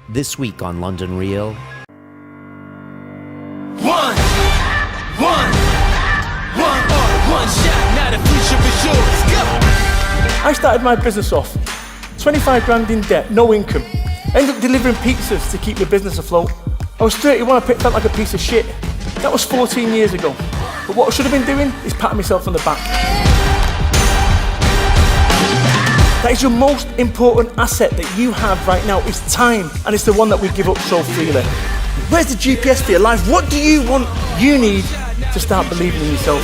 This week on London Real. One shot, now the future is yours. Go! I started my business off 25 grand in debt, no income. Ended up delivering pizzas to keep the business afloat. I was 31, I felt like a piece of shit. That was 14 years ago. But what I should have been doing is patting myself on the back. That is your most important asset that you have right now, is time, and it's the one that we give up so freely. Where's the GPS for your life? What do you want, you need to start believing in yourself?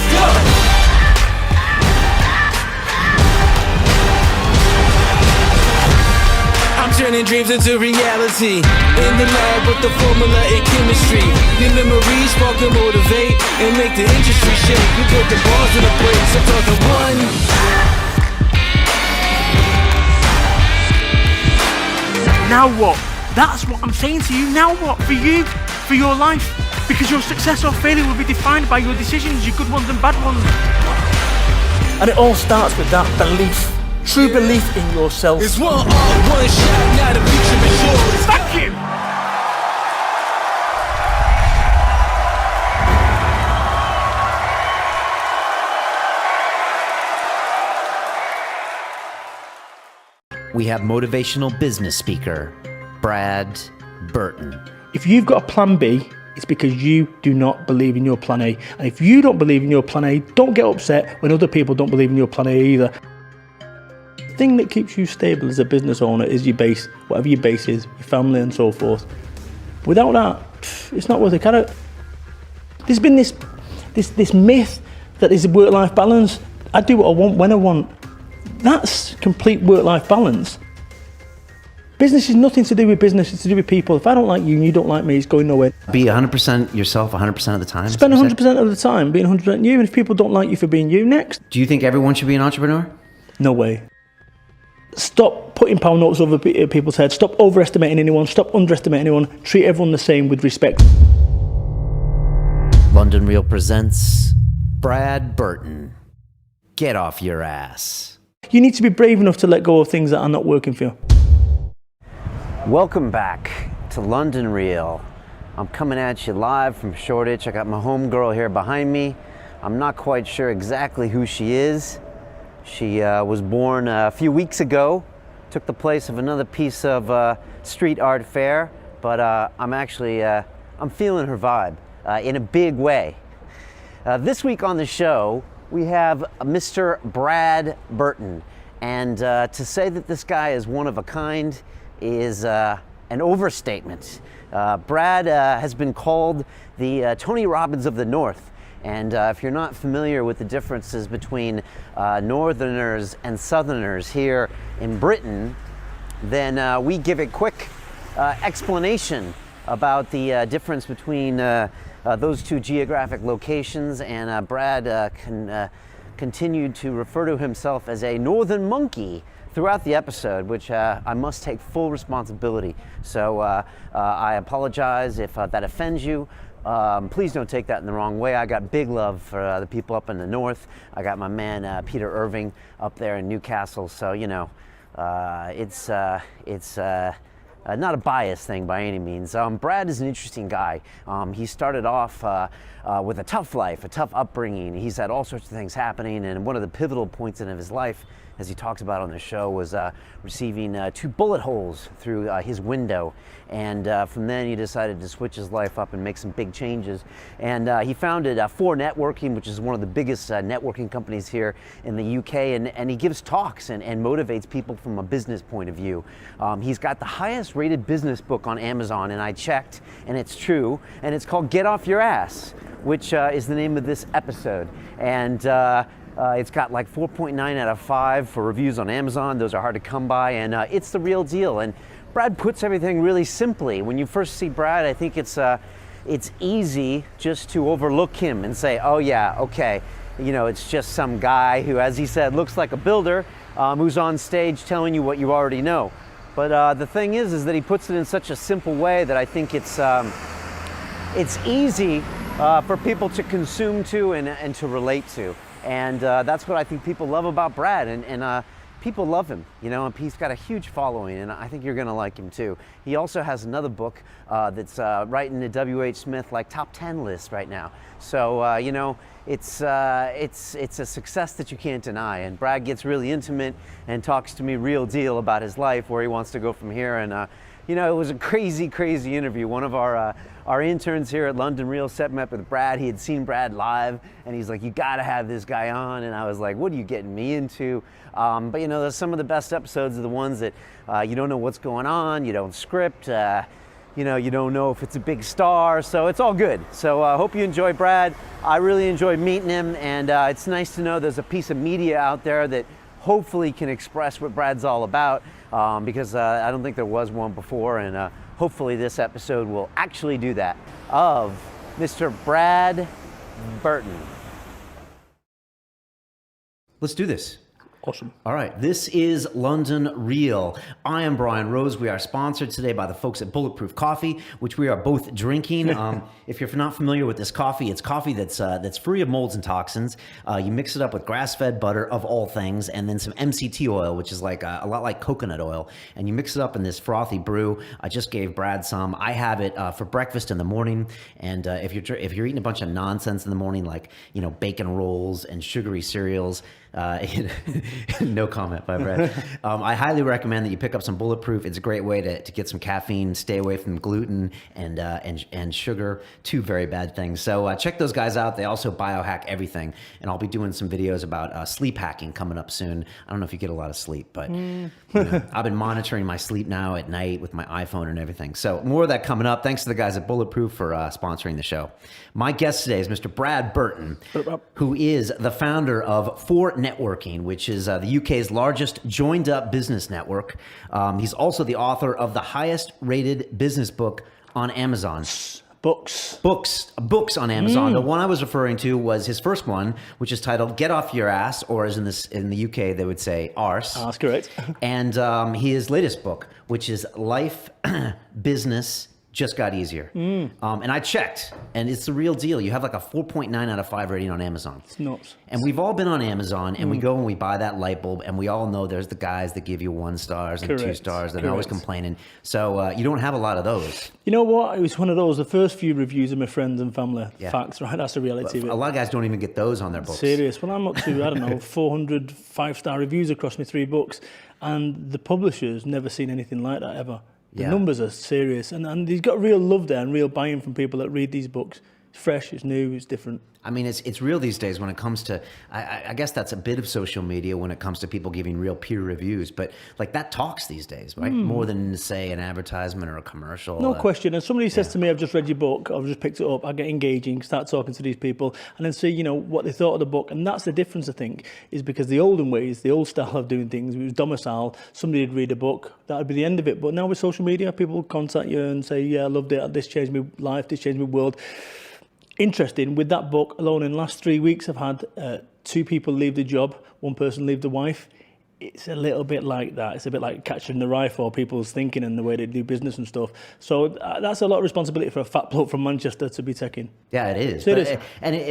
I'm turning dreams into reality. In the lab with the formula in chemistry. Your memories spark and motivate and make the industry shake. We put the bars in the place. I'm talking one. Now what? That's what I'm saying to you. Now what? For you, for your life. Because your success or failure will be defined by your decisions, your good ones and bad ones. And it all starts with that belief. True belief in yourself. It's one shot, now the future is yours. Thank you! We have motivational business speaker, Brad Burton. If you've got a plan B, it's because you do not believe in your plan A. And if you don't believe in your plan A, don't get upset when other people don't believe in your plan A either. The thing that keeps you stable as a business owner is your base, whatever your base is, your family and so forth. Without that, it's not worth a carrot. There's been this myth that there's a work-life balance. I do what I want when I want. That's complete work-life balance. Business is nothing to do with business, it's to do with people. If I don't like you and you don't like me, it's going nowhere. Be 100% yourself 100% of the time? Spend 100% of the time being 100% you, and if people don't like you for being you, next. Do you think everyone should be an entrepreneur? No way. Stop putting pound notes over people's heads. Stop overestimating anyone. Stop underestimating anyone. Treat everyone the same with respect. London Real presents Brad Burton. Get off your ass. You need to be brave enough to let go of things that are not working for you. Welcome back to London Real. I'm coming at you live from Shoreditch. I got my homegirl here behind me. I'm not quite sure exactly who she is. She was born a few weeks ago, took the place of another piece of street art fair, but I'm feeling her vibe in a big way. This week on the show, we have Mr. Brad Burton, and to say that this guy is one of a kind is an overstatement. Brad has been called the Tony Robbins of the North. And if you're not familiar with the differences between Northerners and Southerners here in Britain, then we give a quick explanation about the difference between those two geographic locations. And Brad continued to refer to himself as a Northern monkey throughout the episode, which I must take full responsibility. So I apologize if that offends you. Please don't take that in the wrong way. I got big love for the people up in the north. I got my man Peter Irving up there in Newcastle. So, you know, it's not a biased thing by any means. Brad is an interesting guy. He started off with a tough life, a tough upbringing. He's had all sorts of things happening, and one of the pivotal points in his life, as he talks about on the show, was receiving 2 bullet holes through his window. And from then he decided to switch his life up and make some big changes. And he founded 4 Networking, which is one of the biggest networking companies here in the UK. And he gives talks and motivates people from a business point of view. He's got the highest rated business book on Amazon, and I checked, and it's true. And it's called Get Off Your Ass, which is the name of this episode. And it's got like 4.9 out of 5 for reviews on Amazon. Those are hard to come by, and it's the real deal. And Brad puts everything really simply. When you first see Brad, I think it's easy just to overlook him and say, oh yeah, okay, you know, it's just some guy who, as he said, looks like a builder who's on stage telling you what you already know. But the thing is that he puts it in such a simple way that I think it's easy for people to consume to and to relate to. And that's what I think people love about Brad. And people love him, you know, and he's got a huge following, and I think you're gonna like him too. He also has another book that's right in the W.H. Smith like top 10 list right now. So you know, it's a success that you can't deny. And Brad gets really intimate and talks to me real deal about his life, where he wants to go from here. And you know, it was a crazy interview. One of our interns here at London Real set me up with Brad. He had seen Brad live, and he's like, "You gotta have this guy on." And I was like, "What are you getting me into?" But you know, there's some of the best episodes are the ones that you don't know what's going on, you don't script, you know, you don't know if it's a big star, so it's all good. So I hope you enjoy Brad. I really enjoyed meeting him, and it's nice to know there's a piece of media out there that hopefully can express what Brad's all about, because I don't think there was one before, and hopefully this episode will actually do that, of Mr. Brad Burton. Let's do this. Awesome. All right, this is London Real. I am Brian Rose. We are sponsored today by the folks at Bulletproof Coffee, which we are both drinking. If you're not familiar with this coffee, it's coffee that's free of molds and toxins. You mix it up with grass-fed butter, of all things, and then some MCT oil, which is like a lot like coconut oil. And you mix it up in this frothy brew. I just gave Brad some. I have it for breakfast in the morning. And if you're eating a bunch of nonsense in the morning, like, you know, bacon rolls and sugary cereals, no comment by Brad. I highly recommend that you pick up some Bulletproof. It's a great way to get some caffeine, stay away from gluten and sugar, two very bad things. So check those guys out. They also biohack everything, and I'll be doing some videos about sleep hacking coming up soon. I don't know if you get a lot of sleep, but you know, I've been monitoring my sleep now at night with my iPhone and everything. So more of that coming up. Thanks to the guys at Bulletproof for sponsoring the show. My guest today is Mr. Brad Burton, who is the founder of For Networking, which is the UK's largest joined up business network. He's also the author of the highest rated business book on Amazon. Books on Amazon. The one I was referring to was his first one, which is titled Get Off Your Ass, or as in the UK they would say Arse. That's correct. And his latest book, which is Life Business Just Got Easier. And I checked, and it's the real deal. You have like a 4.9 out of 5 rating on Amazon. It's nuts. And we've all been on Amazon, and we go and we buy that light bulb, and we all know there's the guys that give you 1 stars and 2 stars that are always complaining. So you don't have a lot of those. You know what? It was one of those, the first few reviews of my friends and family. Yeah. Facts, right? That's the reality of it. A lot of guys don't even get those on their books. Serious. Well, I'm up to, I don't know, 400 5-star reviews across my 3 books, and the publisher's never seen anything like that ever. The numbers are serious, and he's got real love there and real buy-in from people that read these books. It's fresh, it's new, it's different. I mean, it's real these days when it comes to, I guess that's a bit of social media when it comes to people giving real peer reviews, but like that talks these days, right? More than, say, an advertisement or a commercial. No question. And somebody says to me, I've just read your book, I've just picked it up, I get engaging, start talking to these people, and then see, you know, what they thought of the book. And that's the difference, I think, is because the olden ways, the old style of doing things, it was domicile, somebody would read a book, that would be the end of it. But now with social media, people contact you and say, yeah, I loved it, this changed my life, this changed my world. Interesting, with that book alone, in the last 3 weeks, I've had 2 people leave the job, 1 person leave the wife. It's a little bit like that. It's a bit like catching the rye for people's thinking and the way they do business and stuff. So that's a lot of responsibility for a fat bloke from Manchester to be taking. Yeah, it is. So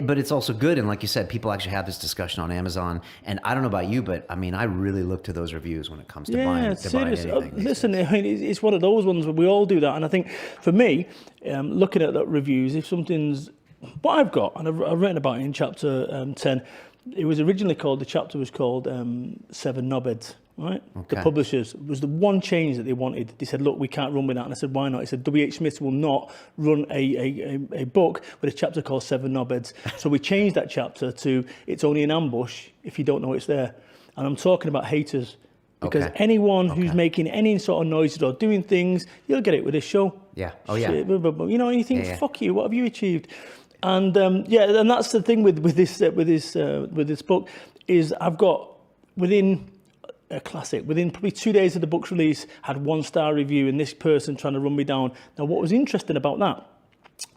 but it's also good. And like you said, people actually have this discussion on Amazon. And I don't know about you, but I mean, I really look to those reviews when it comes to buying anything. Listen, I mean, it's one of those ones where we all do that. And I think for me, looking at the reviews, if something's what I've got, and I've written about it in chapter 10, it was originally called, the chapter was called 7 Knobheads, right? Okay. The publishers, was the one change that they wanted. They said, look, we can't run with that. And I said, why not? He said, W.H. Smith will not run a book with a chapter called 7 Knobheads. So we changed that chapter to, it's only an ambush if you don't know it's there. And I'm talking about haters. Because anyone who's making any sort of noises or doing things, you'll get it with this show. Yeah. Oh, yeah. Shit, you know, and you think, fuck you, what have you achieved? And and that's the thing with this book, is I've got within probably 2 days of the book's release, had 1-star review, and this person trying to run me down. Now, what was interesting about that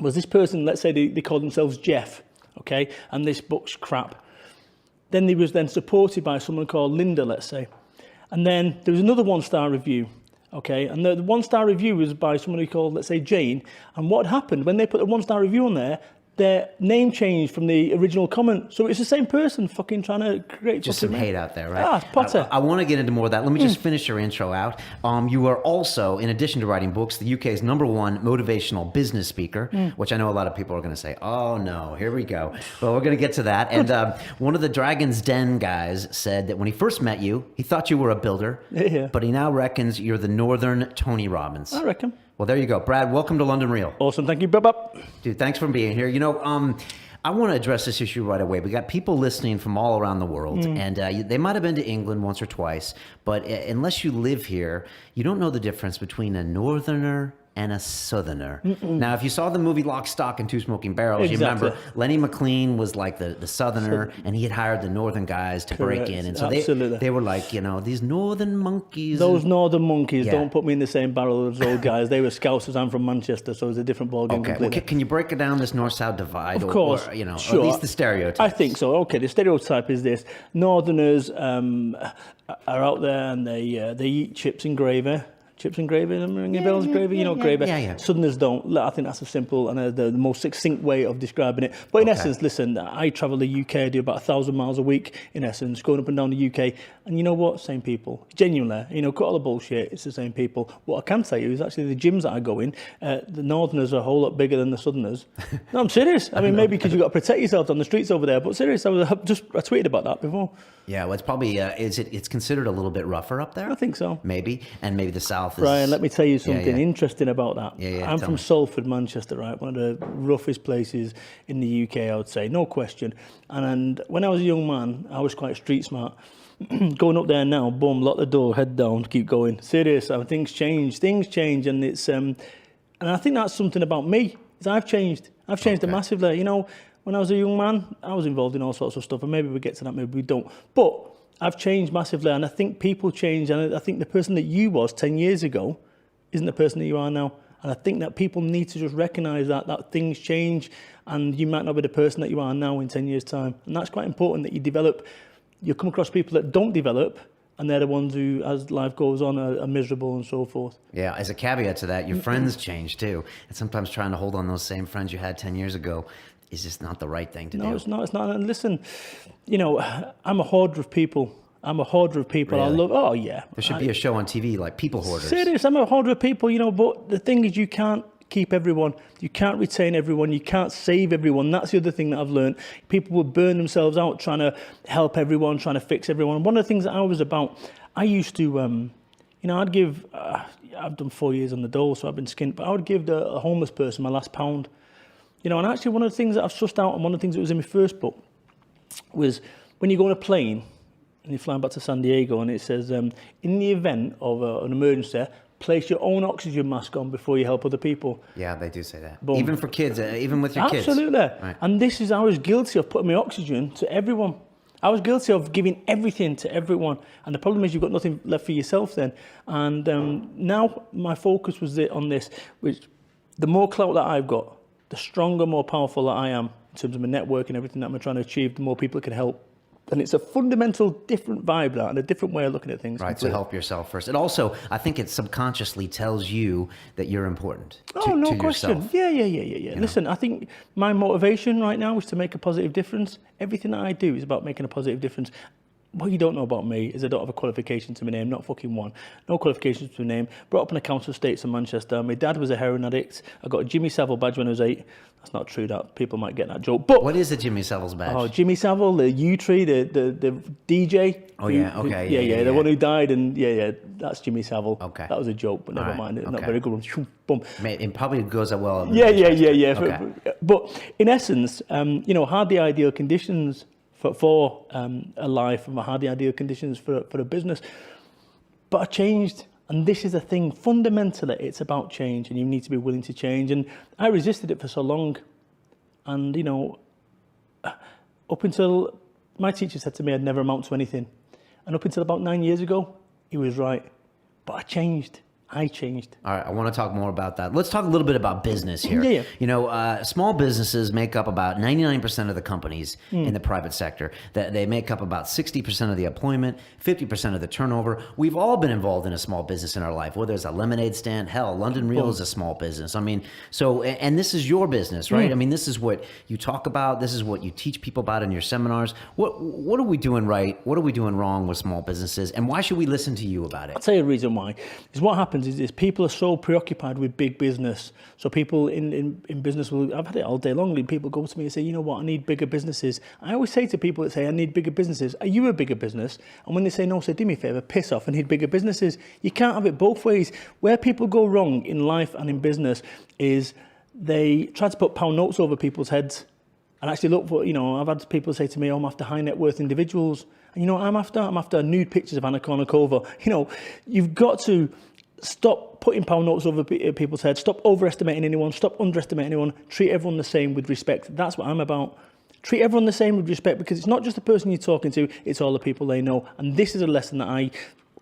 was this person, let's say they called themselves Jeff, okay, and this book's crap. Then he was then supported by someone called Linda, let's say, and then there was another 1-star review. Okay, and the 1-star review was by somebody called, let's say, Jane. And what happened when they put a 1-star review on there, their name changed from the original comment. So it's the same person fucking trying to create just some hate out there, right? Ah, Potter. I want to get into more of that. Let me just finish your intro out. You are also, in addition to writing books, the UK's #1 motivational business speaker, which I know a lot of people are going to say, oh no, here we go. But we're going to get to that. And one of the Dragon's Den guys said that when he first met you, he thought you were a builder, but he now reckons you're the Northern Tony Robbins. I reckon. Well, there you go. Brad, welcome to London Real. Awesome. Thank you. Bye-bye. Dude, thanks for being here. You know, I want to address this issue right away. We got people listening from all around the world, and they might have been to England once or twice, but unless you live here, you don't know the difference between a Northerner and a Southerner. Now, if you saw the movie Lock, Stock, and Two Smoking Barrels, you remember Lenny McLean was like the Southerner, and he had hired the Northern guys to break in. And so they were like, you know, these Northern monkeys. Those Northern monkeys, don't put me in the same barrel as those guys. They were Scousers. I'm from Manchester, so it's a different ballgame. Okay, well, can you break it down, this North-South divide? Of course. Or, you know, sure. Or at least the stereotype. I think so. Okay, the stereotype is this. Northerners are out there and they eat chips and gravy. Chips and gravy, ringing bells, gravy, you know, gravy. Southerners don't. I think that's a simple and the most succinct way of describing it. But in essence, listen, I travel the UK, I do about 1,000 miles a week, in essence, going up and down the UK. And you know what? Same people. Genuinely, you know, cut all the bullshit, it's the same people. What I can tell you is actually the gyms that I go in, the Northerners are a whole lot bigger than the Southerners. No, I'm serious. I mean, maybe because you've got to protect yourself on the streets over there. But serious, I tweeted about that before. Yeah, well, it's probably, it's considered a little bit rougher up there? I think so. Maybe. And maybe the South is... Brian, let me tell you something interesting about that. I'm from me. Salford, Manchester, right? One of the roughest places in the UK, I would say, no question. And when I was a young man, I was quite street smart. Going up there now, boom, lock the door, head down, keep going. Serious, things change, and it's... and I think that's something about me, is I've changed. I've changed massively. You know, when I was a young man, I was involved in all sorts of stuff, and maybe we get to that, maybe we don't. But I've changed massively, and I think people change, and I think the person that you was 10 years ago isn't the person that you are now. And I think that people need to just recognise that things change, and you might not be the person that you are now in 10 years' time. And that's quite important, that you develop. You come across people that don't develop, and they're the ones who, as life goes on, are miserable and so forth. Yeah, as a caveat to that, your friends change too. And sometimes trying to hold on those same friends you had 10 years ago is just not the right thing to do. No, it's not. And listen, you know, I'm a hoarder of people. Really? I love, there should be a show on TV like People Hoarders. Serious, I'm a hoarder of people, you know, but the thing is, you can't keep everyone. You can't retain everyone. You can't save everyone. That's the other thing that I've learned. People will burn themselves out trying to help everyone, trying to fix everyone. One of the things that I was about, I used to, you know, I'd give, I've done 4 years on the dole, so I've been skint, but I would give a homeless person my last £1. You know, and actually one of the things that I've sussed out, and one of the things that was in my first book, was when you go on a plane, and you're flying back to San Diego, and it says, in the event of an emergency, place your own oxygen mask on before you help other people. Yeah, they do say that. Boom. Even for kids, even with your kids. Absolutely. Right. And I was guilty of putting my oxygen to everyone. I was guilty of giving everything to everyone. And the problem is, you've got nothing left for yourself then. And now my focus was on this, which the more clout that I've got, the stronger, more powerful that I am in terms of my network and everything that I'm trying to achieve, the more people it can help. And it's a fundamental different vibe, that, and a different way of looking at things. Right, to help yourself first. And also, I think it subconsciously tells you that you're important no to question. Yourself. Yeah. Listen, I think my motivation right now is to make a positive difference. Everything that I do is about making a positive difference. What you don't know about me is I don't have a qualification to my name, not fucking one. No qualifications to my name. Brought up in the council estates in Manchester. My dad was a heroin addict. I got a Jimmy Savile badge when I was 8. That's not true, that people might get that joke. But what is a Jimmy Savile's badge? Oh, Jimmy Savile, the U-Tree, the DJ. Oh, okay. Yeah, the one who died, and that's Jimmy Savile. Okay. That was a joke, but never mind. Not very good one. Boom. It probably goes out well. Yeah. Okay. But in essence, you know, had the ideal conditions for a life, and I had the ideal conditions for a business. But I changed, and this is the thing. Fundamentally, it's about change, and you need to be willing to change. And I resisted it for so long. And, you know, up until my teacher said to me I'd never amount to anything. And up until about 9 years ago, he was right. But I changed. I changed. All right, I want to talk more about that. Let's talk a little bit about business here. Yeah. You know, small businesses make up about 99% of the companies in the private sector. They make up about 60% of the employment, 50% of the turnover. We've all been involved in a small business in our life, whether it's a lemonade stand. Hell, London Real is a small business. I mean, so, and this is your business, right? I mean, this is what you talk about. This is what you teach people about in your seminars. What are we doing right? What are we doing wrong with small businesses? And why should we listen to you about it? I'll tell you a reason why. Is what happens is people are so preoccupied with big business. So people in business I've had it all day long. People go to me and say, you know what, I need bigger businesses. I always say to people that say, I need bigger businesses, are you a bigger business? And when they say no, say, do me a favor, piss off, I need bigger businesses. You can't have it both ways. Where people go wrong in life and in business is they try to put pound notes over people's heads and actually look for, I've had people say to me, I'm after high net worth individuals. And you know what I'm after? I'm after nude pictures of Anna Kournikova. You've got to stop putting pound notes over people's heads. Stop overestimating anyone. Stop underestimating anyone. Treat everyone the same with respect. That's what I'm about. Treat everyone the same with respect, because it's not just the person you're talking to, it's all the people they know. And this is a lesson that I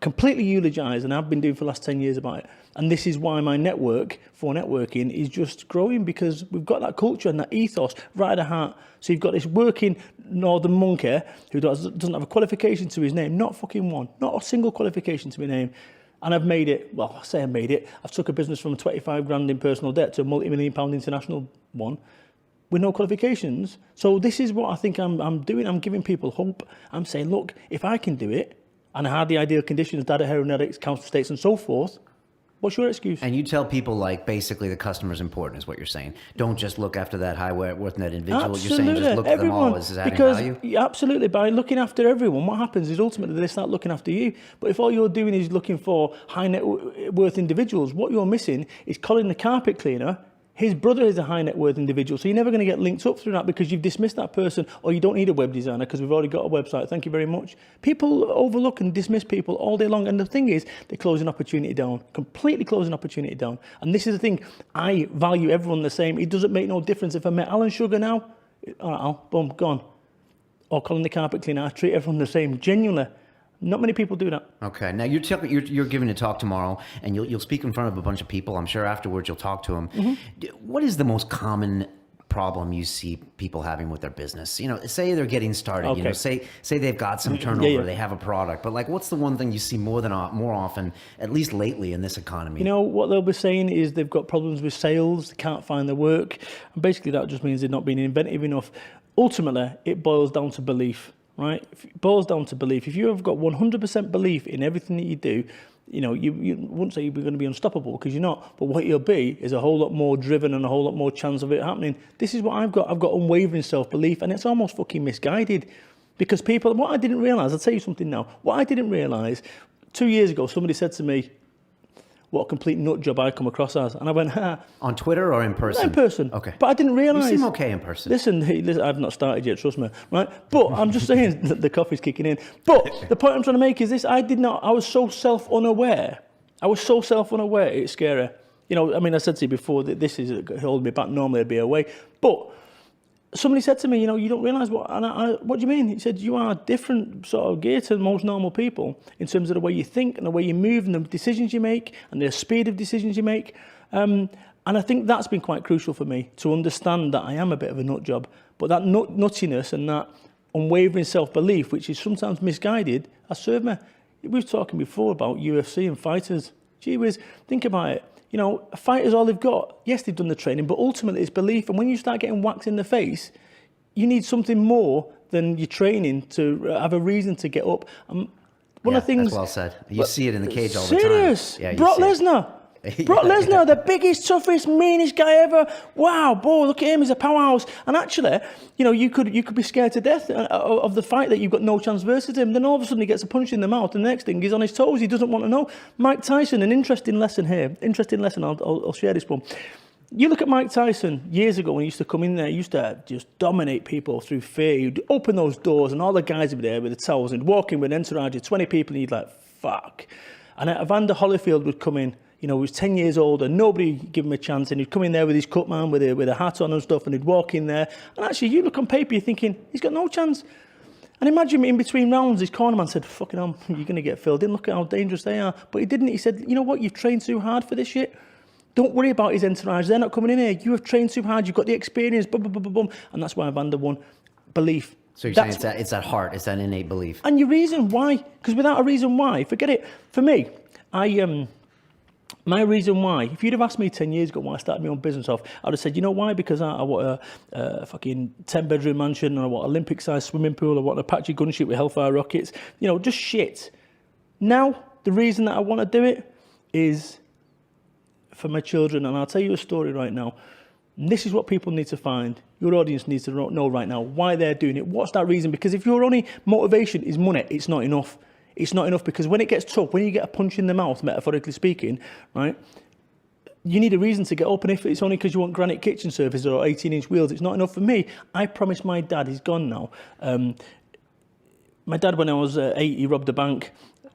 completely eulogise, and I've been doing for the last 10 years about it. And this is why my network for networking is just growing, because we've got that culture and that ethos right at the heart. So you've got this working northern monkey who doesn't have a qualification to his name, not fucking one, not a single qualification to my name. And I've made it, well, I say I made it, I've took a business from 25 grand in personal debt to a multi-million pound international one with no qualifications. So this is what I think I'm doing. I'm giving people hope. I'm saying, look, if I can do it, and I had the ideal conditions, data, heroin addicts, council estates, and so forth, what's your excuse? And you tell people, like, basically the customer's important is what you're saying. Don't just look after that high worth net individual. Absolutely. You're saying just look at them all as adding value? Absolutely. By looking after everyone, what happens is ultimately they start looking after you. But if all you're doing is looking for high net worth individuals, what you're missing is Colin the carpet cleaner. His brother is a high net worth individual, so you're never going to get linked up through that because you've dismissed that person, or you don't need a web designer because we've already got a website. Thank you very much. People overlook and dismiss people all day long, and the thing is, they're closing opportunity down, completely closing opportunity down. And this is the thing, I value everyone the same. It doesn't make no difference if I met Alan Sugar now, all right, Al, boom, gone. Or Colin the carpet cleaner, I treat everyone the same, genuinely. Not many people do that. Okay. Now you're giving a talk tomorrow, and you'll speak in front of a bunch of people. I'm sure afterwards you'll talk to them. Mm-hmm. What is the most common problem you see people having with their business? Say they're getting started. Okay. Say they've got some turnover, they have a product, but like, what's the one thing you see more often, at least lately in this economy? What they'll be saying is they've got problems with sales, they can't find the work, and basically that just means they're not being inventive enough. Ultimately, it boils down to belief. Right? It boils down to belief. If you have got 100% belief in everything that you do, you wouldn't say you're going to be unstoppable, because you're not. But what you'll be is a whole lot more driven and a whole lot more chance of it happening. This is what I've got. I've got unwavering self-belief, and it's almost fucking misguided. Because what I didn't realise, I'll tell you something now. What I didn't realise, 2 years ago, somebody said to me, what a complete nut job I come across as. And I went, On Twitter or in person? In person. Okay. But I didn't realise. You seem okay in person. Listen, I've not started yet, trust me. Right? But I'm just saying that the coffee's kicking in. But the point I'm trying to make is this: I was so self-unaware. It's scary. I said to you before that this is holding me back. Normally I'd be away. But somebody said to me, you don't realise what, and what do you mean? He said, you are a different sort of gear to most normal people in terms of the way you think and the way you move and the decisions you make and the speed of decisions you make. And I think that's been quite crucial for me to understand that I am a bit of a nut job, but that nuttiness and that unwavering self-belief, which is sometimes misguided, has served me. We were talking before about UFC and fighters. Gee whiz, think about it. A fighter's all they've got. Yes, they've done the training, but ultimately it's belief. And when you start getting whacked in the face, you need something more than your training to have a reason to get up. One of the things. That's well said. You see it in the cage all the time. Serious? Yeah, Brock Lesnar. Brock Lesnar, the biggest, toughest, meanest guy ever. Wow, boy, look at him, he's a powerhouse. And actually, you could be scared to death of the fight that you've got no chance versus him. Then all of a sudden he gets a punch in the mouth, and the next thing he's on his toes. He doesn't want to know. Mike Tyson, an interesting lesson here. I'll share this one. You look at Mike Tyson years ago when he used to come in there, he used to just dominate people through fear. He'd open those doors and all the guys would be there with the towels and walk in with an entourage of 20 people, and he'd like, fuck. And Evander Holyfield would come in. He was 10 years older, nobody give him a chance, and he'd come in there with his cut man, with a hat on and stuff, and he'd walk in there. And actually, you look on paper, you're thinking, he's got no chance. And imagine in between rounds, his cornerman said, fucking hell, you're going to get filled in. Look at how dangerous they are. But he didn't. He said, you know what? You've trained too hard for this shit. Don't worry about his entourage. They're not coming in here. You have trained too hard. You've got the experience. Boom, boom, boom, boom, boom. And that's why Evander won. Belief. So you're saying it's that heart, it's that innate belief. And your reason why, because without a reason why, forget it. For me, my reason why, if you'd have asked me 10 years ago when I started my own business off, I'd have said, you know why? Because I want a fucking 10-bedroom mansion, and I want an Olympic-sized swimming pool, I want an Apache gunship with Hellfire rockets, just shit. Now, the reason that I want to do it is for my children, and I'll tell you a story right now. And this is what people need to find. Your audience needs to know right now why they're doing it. What's that reason? Because if your only motivation is money, it's not enough. It's not enough, because when it gets tough, when you get a punch in the mouth, metaphorically speaking, right, you need a reason to get up. And if it's only because you want granite kitchen surfaces or 18-inch wheels, it's not enough for me. I promised my dad, he's gone now. My dad, when I was 8, he robbed a bank.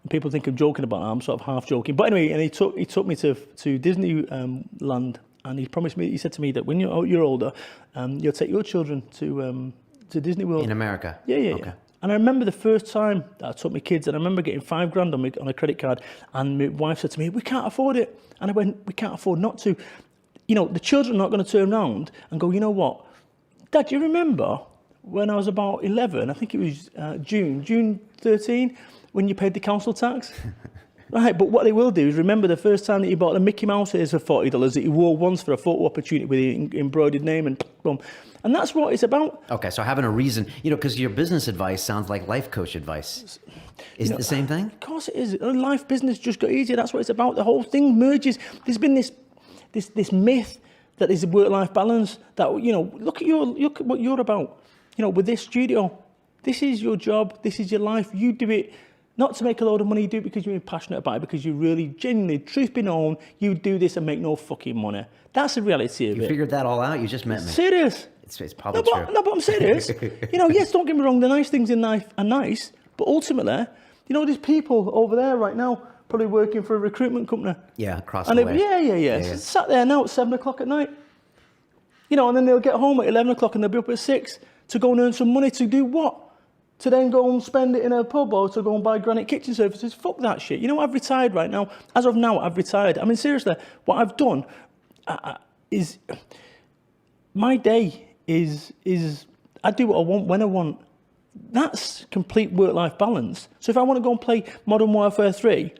People think I'm joking about that. I'm sort of half joking. But anyway, and he took me to Disneyland. And he promised me, he said to me that when you're older, you'll take your children to Disney World. In America? Yeah. Okay. And I remember the first time that I took my kids, and I remember getting $5,000 on a credit card, and my wife said to me, we can't afford it. And I went, we can't afford not to. The children are not going to turn around and go, you know what? Dad, do you remember when I was about 11, I think it was June 13, when you paid the council tax? Right, but what they will do is remember the first time that you bought the Mickey Mouse ears for $40 that you wore once for a photo opportunity with the embroidered name and boom. And that's what it's about. Okay, so having a reason, because your business advice sounds like life coach advice. Is it the same thing? Of course it is. Life business just got easier. That's what it's about. The whole thing merges. There's been this myth that there's a work-life balance. That look at what you're about. With this studio, this is your job. This is your life. You do it. Not to make a load of money, you do it because you're passionate about it, because you really, genuinely, truth be known, you do this and make no fucking money. That's the reality of it. You figured that all out? You just met me. Serious. It's probably true. No, but I'm serious. Yes, don't get me wrong, the nice things in life are nice, but ultimately, there's people over there right now probably working for a recruitment company. Yeah, across and the way. Yeah. Sat there now at 7 o'clock at night. And then they'll get home at 11 o'clock and they'll be up at 6 to go and earn some money to do what? To then go and spend it in a pub or to go and buy granite kitchen surfaces. Fuck that shit. I've retired right now. As of now, I've retired. I mean, seriously, what I've done is my day is I do what I want when I want. That's complete work-life balance. So if I want to go and play Modern Warfare 3,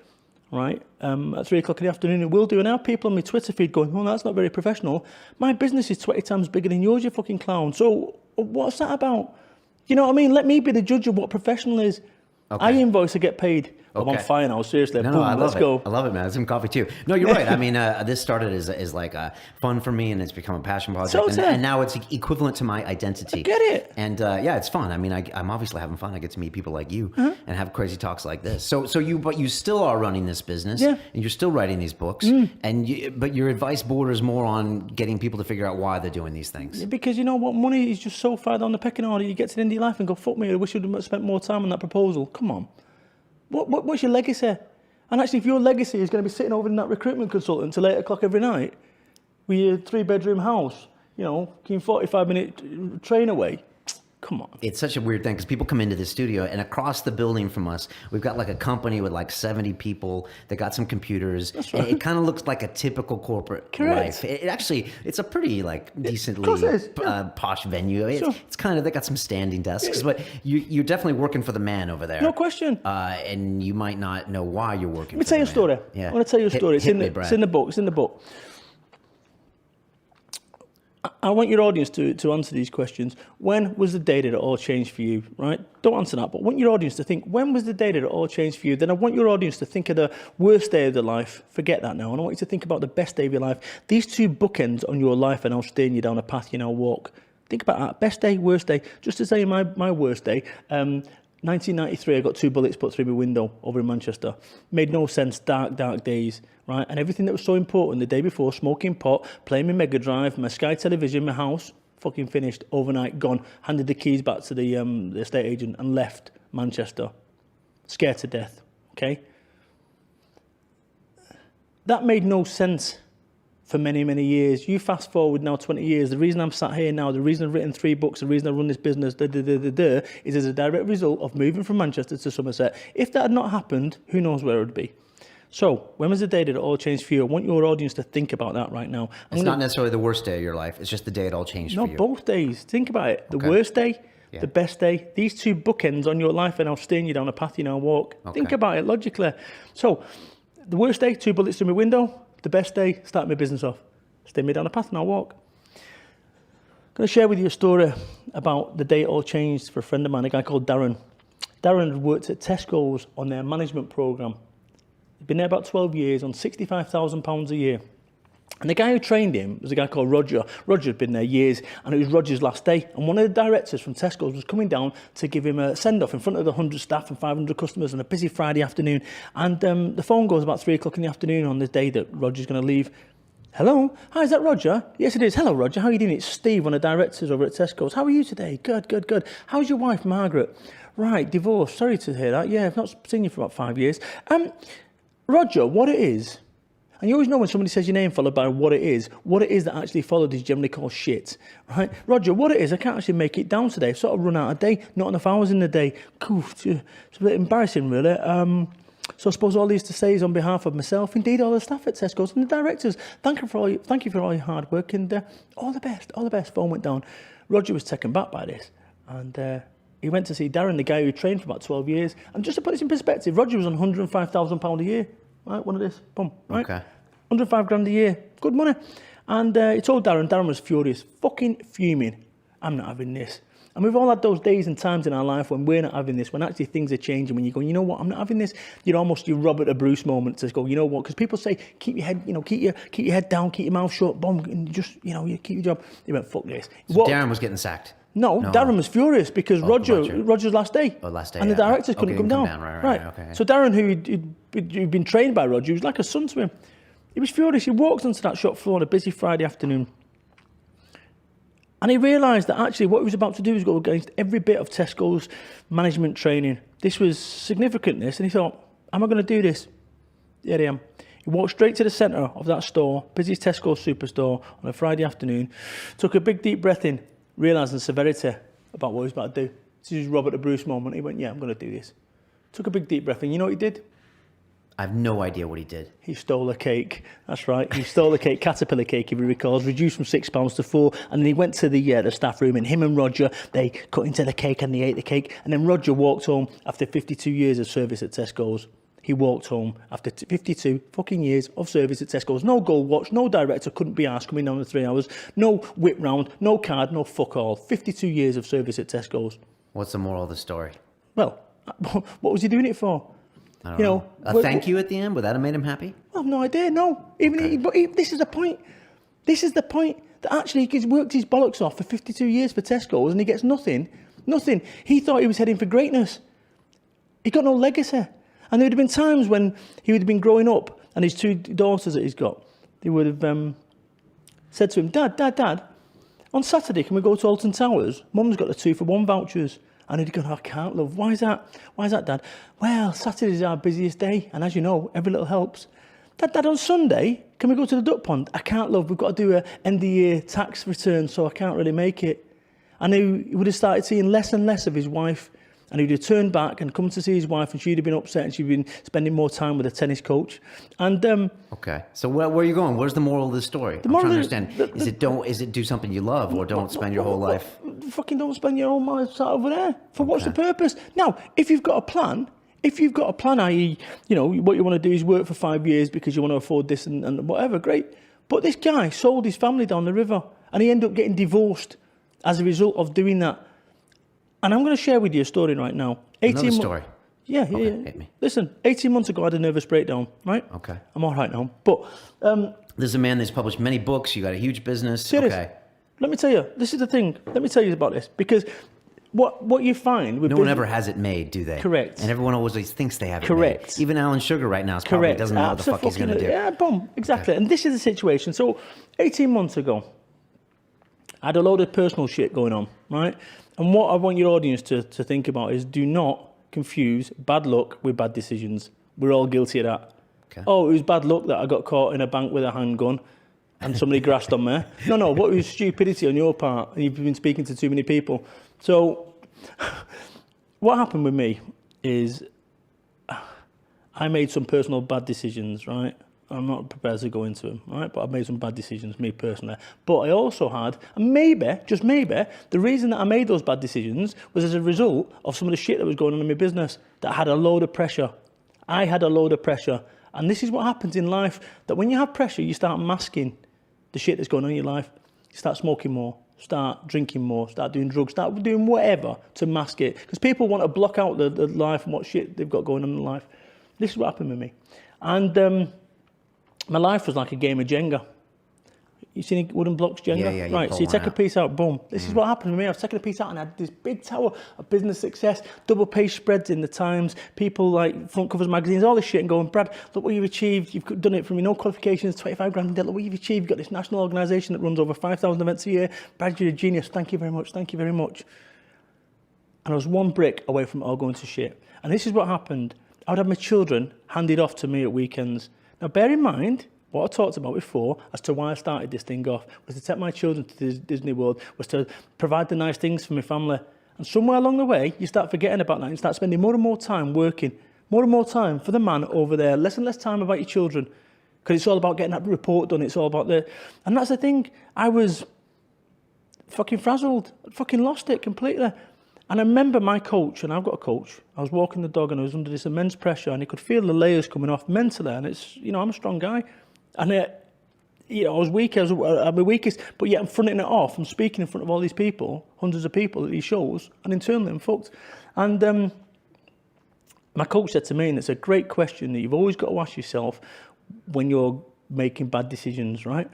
right, at 3 o'clock in the afternoon, it will do. And I have people on my Twitter feed going, oh, that's not very professional. My business is 20 times bigger than yours, you fucking clown. So what's that about? You know what I mean? Let me be the judge of what professional is. Okay. I invoice, I get paid. Okay. I'm on fire now, seriously. No, I love it. I love it, man. Some coffee too. No, you're right. I mean, this started as like fun for me, and it's become a passion project. And now it's equivalent to my identity. I get it. And it's fun. I mean, I'm obviously having fun. I get to meet people like you and have crazy talks like this. But you still are running this business, and you're still writing these books, but your advice borders more on getting people to figure out why they're doing these things. Because you know what? Money is just so far down the pecking order. You get to the end of your life and go, fuck me, I wish you'd have spent more time on that proposal. Come on. What's your legacy? And actually, if your legacy is going to be sitting over in that recruitment consultant till 8 o'clock every night with your 3-bedroom house, 45-minute train away, come on. It's such a weird thing because people come into the studio and across the building from us, we've got like a company with like 70 people that got some computers. That's right. And it kind of looks like a typical corporate life. It's a pretty like decently posh venue. It's kind of, they got some standing desks, but you're definitely working for the man over there. No question. And you might not know why you're working. Let me tell you a story. Yeah. I want to tell you a story. It's in the book. It's in the book. I want your audience to answer these questions. When was the day that it all changed for you, right? Don't answer that, but I want your audience to think, when was the day that it all changed for you? Then I want your audience to think of the worst day of their life. Forget that now. And I want you to think about the best day of your life. These two bookends on your life are now steering you down a path you now walk. Think about that. Best day, worst day. Just to say my worst day, 1993, I got 2 bullets put through my window over in Manchester. Made no sense, dark days, right? And everything that was so important the day before, smoking pot, playing my Mega Drive, my Sky Television, my house, fucking finished, overnight, gone. Handed the keys back to the estate agent and left Manchester. Scared to death, okay? That made no sense. for many, many years. You fast forward now 20 years. The reason I'm sat here now, the reason I've written 3 books, the reason I run this business, is as a direct result of moving from Manchester to Somerset. If that had not happened, who knows where it would be. So, when was the day that it all changed for you? I want your audience to think about that right now. It's not necessarily the worst day of your life. It's just the day it all changed for you. No, both days. Think about it. The worst day, the best day. These 2 bookends on your life are now steering you down a path you now walk. Think about it logically. So, the worst day, 2 bullets through my window. The best day, start my business off. Steer me down a path and I'll walk. I'm going to share with you a story about the day it all changed for a friend of mine, a guy called Darren. Darren had worked at Tesco's on their management programme. He'd been there about 12 years on £65,000 a year. And the guy who trained him was a guy called Roger. Roger had been there years, and it was Roger's last day. And one of the directors from Tesco's was coming down to give him a send-off in front of the 100 staff and 500 customers on a busy Friday afternoon. And the phone goes about 3 o'clock in the afternoon on the day that Roger's going to leave. Hello? Hi, is that Roger? Yes, it is. Hello, Roger. How are you doing? It's Steve, one of the directors over at Tesco's. How are you today? Good, good, good. How's your wife, Margaret? Right, divorced. Sorry to hear that. Yeah, I've not seen you for about 5 years. Roger, what it is, and you always know when somebody says your name followed by what it is that actually followed is generally called shit, right? Roger, what it is, I can't actually make it down today. I've sort of run out of day, not enough hours in the day. It's a bit embarrassing, really. So I suppose all these to say is on behalf of myself, indeed all the staff at Tesco's and the directors. Thank you for all your hard work and all the best. Phone went down. Roger was taken back by this, and he went to see Darren, the guy who trained for about 12 years. And just to put this in perspective, Roger was on £105,000 a year. Right, one of this, boom, right? Okay. 105 grand a year, good money. And he told Darren was furious, fucking fuming. I'm not having this. And we've all had those days and times in our life when we're not having this, when actually things are changing, when you go, you know what, I'm not having this. You're almost your Robert the Bruce moment to go, you know what, because people say, keep your head, keep your head down, keep your mouth shut, boom, and just, you keep your job. He went, fuck this. So Darren was getting sacked. No, Darren was furious because Roger's last day. Oh, last day. And the directors couldn't come down. Right. Okay. So Darren, who'd been trained by Roger, he was like a son to him. He was furious. He walked onto that shop floor on a busy Friday afternoon. And he realised that actually what he was about to do was go against every bit of Tesco's management training. This was significant, this. And he thought, am I going to do this? Here I am. He walked straight to the centre of that store, busiest Tesco superstore, on a Friday afternoon, took a big deep breath in, realising the severity about what he was about to do. This is his Robert the Bruce moment. He went, yeah, I'm going to do this. Took a big deep breath in. You know what he did? I have no idea what he did. He stole a cake. That's right. He stole a cake, Caterpillar cake, if he recalls, reduced from £6 to £4. And then he went to the staff room, and him and Roger, they cut into the cake and they ate the cake. And then Roger walked home after 52 years of service at Tesco's. He walked home after 52 fucking years of service at Tesco's. No gold watch, no director, couldn't be asked, coming down in 3 hours. No whip round, no card, no fuck all. 52 years of service at Tesco's. What's the moral of the story? Well, what was he doing it for? I don't know. A thank you at the end? Would that have made him happy? I have no idea, no. This is the point. This is the point that actually he's worked his bollocks off for 52 years for Tesco's and he gets nothing. Nothing. He thought he was heading for greatness. He got no legacy. And there would have been times when he would have been growing up and his 2 daughters that he's got, they would have said to him, Dad, on Saturday can we go to Alton Towers? Mum's got the 2-for-1 vouchers. And he'd go, I can't, love. Why is that? Why is that, Dad? Well, Saturday's our busiest day. And as you know, every little helps. Dad, on Sunday, can we go to the duck pond? I can't, love. We've got to do an end-of-year tax return, so I can't really make it. And he would have started seeing less and less of his wife. And he'd have turned back and come to see his wife, and she'd have been upset, and she'd been spending more time with a tennis coach. And okay, so where are you going? Where's the moral of the story? I'm trying to understand. Is it do something you love, or don't spend your whole life? Fucking don't spend your whole life sat over there. For what's the purpose? Now, if you've got a plan, i.e., what you want to do is work for 5 years because you want to afford this and whatever, great. But this guy sold his family down the river, and he ended up getting divorced as a result of doing that. And I'm going to share with you a story right now. Another story? Yeah. Hit me. Listen, 18 months ago I had a nervous breakdown, right? Okay. I'm all right now. But there's a man that's published many books. You got a huge business. Serious. Okay. Let me tell you, this is the thing. Let me tell you about this. Because what you find with no one ever has it made, do they? Correct. And everyone always thinks they have it Correct. made. Even Alan Sugar right now probably doesn't know what the fuck he's going to do. Yeah, boom. Exactly. Okay. And this is the situation. So 18 months ago, I had a load of personal shit going on, right? And what I want your audience to think about is do not confuse bad luck with bad decisions. We're all guilty of that. Okay. Oh, it was bad luck that I got caught in a bank with a handgun. and somebody grasped on there. No, what was stupidity on your part? You've been speaking to too many people. So what happened with me is I made some personal bad decisions, right? I'm not prepared to go into them, right? But I've made some bad decisions, me personally. But I also had, and maybe, just maybe, the reason that I made those bad decisions was as a result of some of the shit that was going on in my business, that had a load of pressure. I had a load of pressure. And this is what happens in life, that when you have pressure, you start masking the shit that's going on in your life. You start smoking more, start drinking more, start doing drugs, start doing whatever to mask it. Because people want to block out the life and what shit they've got going on in life. This is what happened with me. And my life was like a game of Jenga. You seen wooden blocks Jenga? Yeah, right, so you take a piece out, boom. This is what happened to me. I was taking a piece out and I had this big tower of business success, double page spreads in the Times, people like front covers magazines, all this shit, and going, Brad, look what you've achieved. You've done it from no qualifications, 25 grand in debt. Look what you've achieved. You've got this national organisation that runs over 5,000 events a year. Brad, you're a genius. Thank you very much. Thank you very much. And I was one brick away from it all going to shit. And this is what happened. I would have my children handed off to me at weekends. Now, bear in mind, what I talked about before as to why I started this thing off was to take my children to Disney World, was to provide the nice things for my family. And somewhere along the way, you start forgetting about that. You start spending more and more time working, more and more time for the man over there, less and less time about your children. Because it's all about getting that report done. It's all about and that's the thing. I was fucking frazzled. I fucking lost it completely. And I remember my coach, and I've got a coach, I was walking the dog and I was under this immense pressure and he could feel the layers coming off mentally. And it's, I'm a strong guy. And I was weak, I was my weakest, but yet I'm fronting it off. I'm speaking in front of all these people, hundreds of people at these shows, and internally I'm fucked. And my coach said to me, and it's a great question that you've always got to ask yourself when you're making bad decisions, right?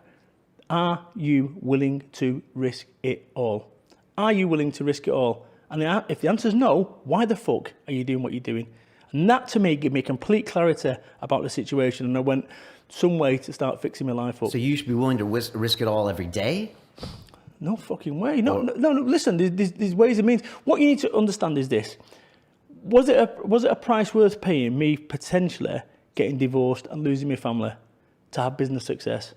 Are you willing to risk it all? Are you willing to risk it all? And if the answer is no, why the fuck are you doing what you're doing? And that to me gave me complete clarity about the situation, and I went some way to start fixing my life up. So you should be willing to risk it all every day? No fucking way. No, listen, there's ways and means. What you need to understand is this. Was it a price worth paying, me potentially getting divorced and losing my family to have business success?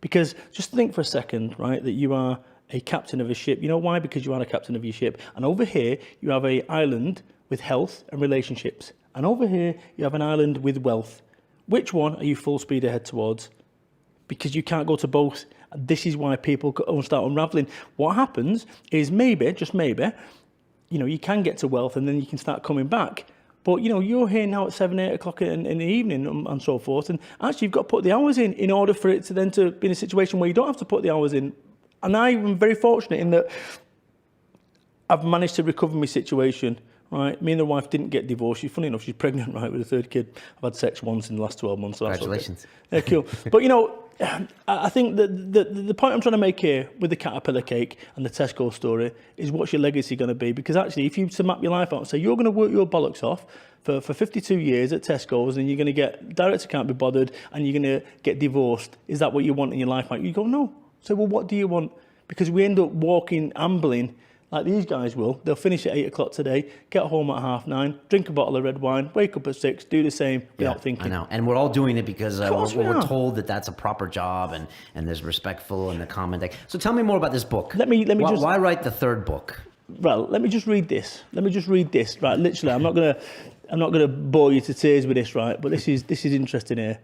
Because just think for a second, right, that you are a captain of a ship. You know why? Because you are a captain of your ship. And over here, you have an island with health and relationships. And over here, you have an island with wealth. Which one are you full speed ahead towards? Because you can't go to both. This is why people start unraveling. What happens is maybe, just maybe, you can get to wealth and then you can start coming back. But, you're here now at 7, 8 o'clock in the evening and so forth. And actually, you've got to put the hours in order for it to then to be in a situation where you don't have to put the hours in. And I am very fortunate in that I've managed to recover my situation, right? Me and the wife didn't get divorced. She's funny enough, she's pregnant, right, with a third kid. I've had sex once in the last 12 months. So Congratulations. That's okay. Yeah, cool. But, I think that the point I'm trying to make here with the caterpillar cake and the Tesco story is what's your legacy going to be? Because actually, if you to map your life out and say you're going to work your bollocks off for 52 years at Tesco's and you're going to get director can't be bothered and you're going to get divorced, is that what you want in your life? You go, no. So, well, what do you want? Because we end up ambling like these guys will. They'll finish at 8 o'clock today, get home at 9:30, drink a bottle of red wine, wake up at 6, do the same without thinking. I know. And we're all doing it because we're told that that's a proper job and there's respectful and the common thing. So tell me more about this book. Let me why write the third book? Well, let me just read this. Right, literally, I'm not gonna bore you to tears with this, right? But this is interesting here.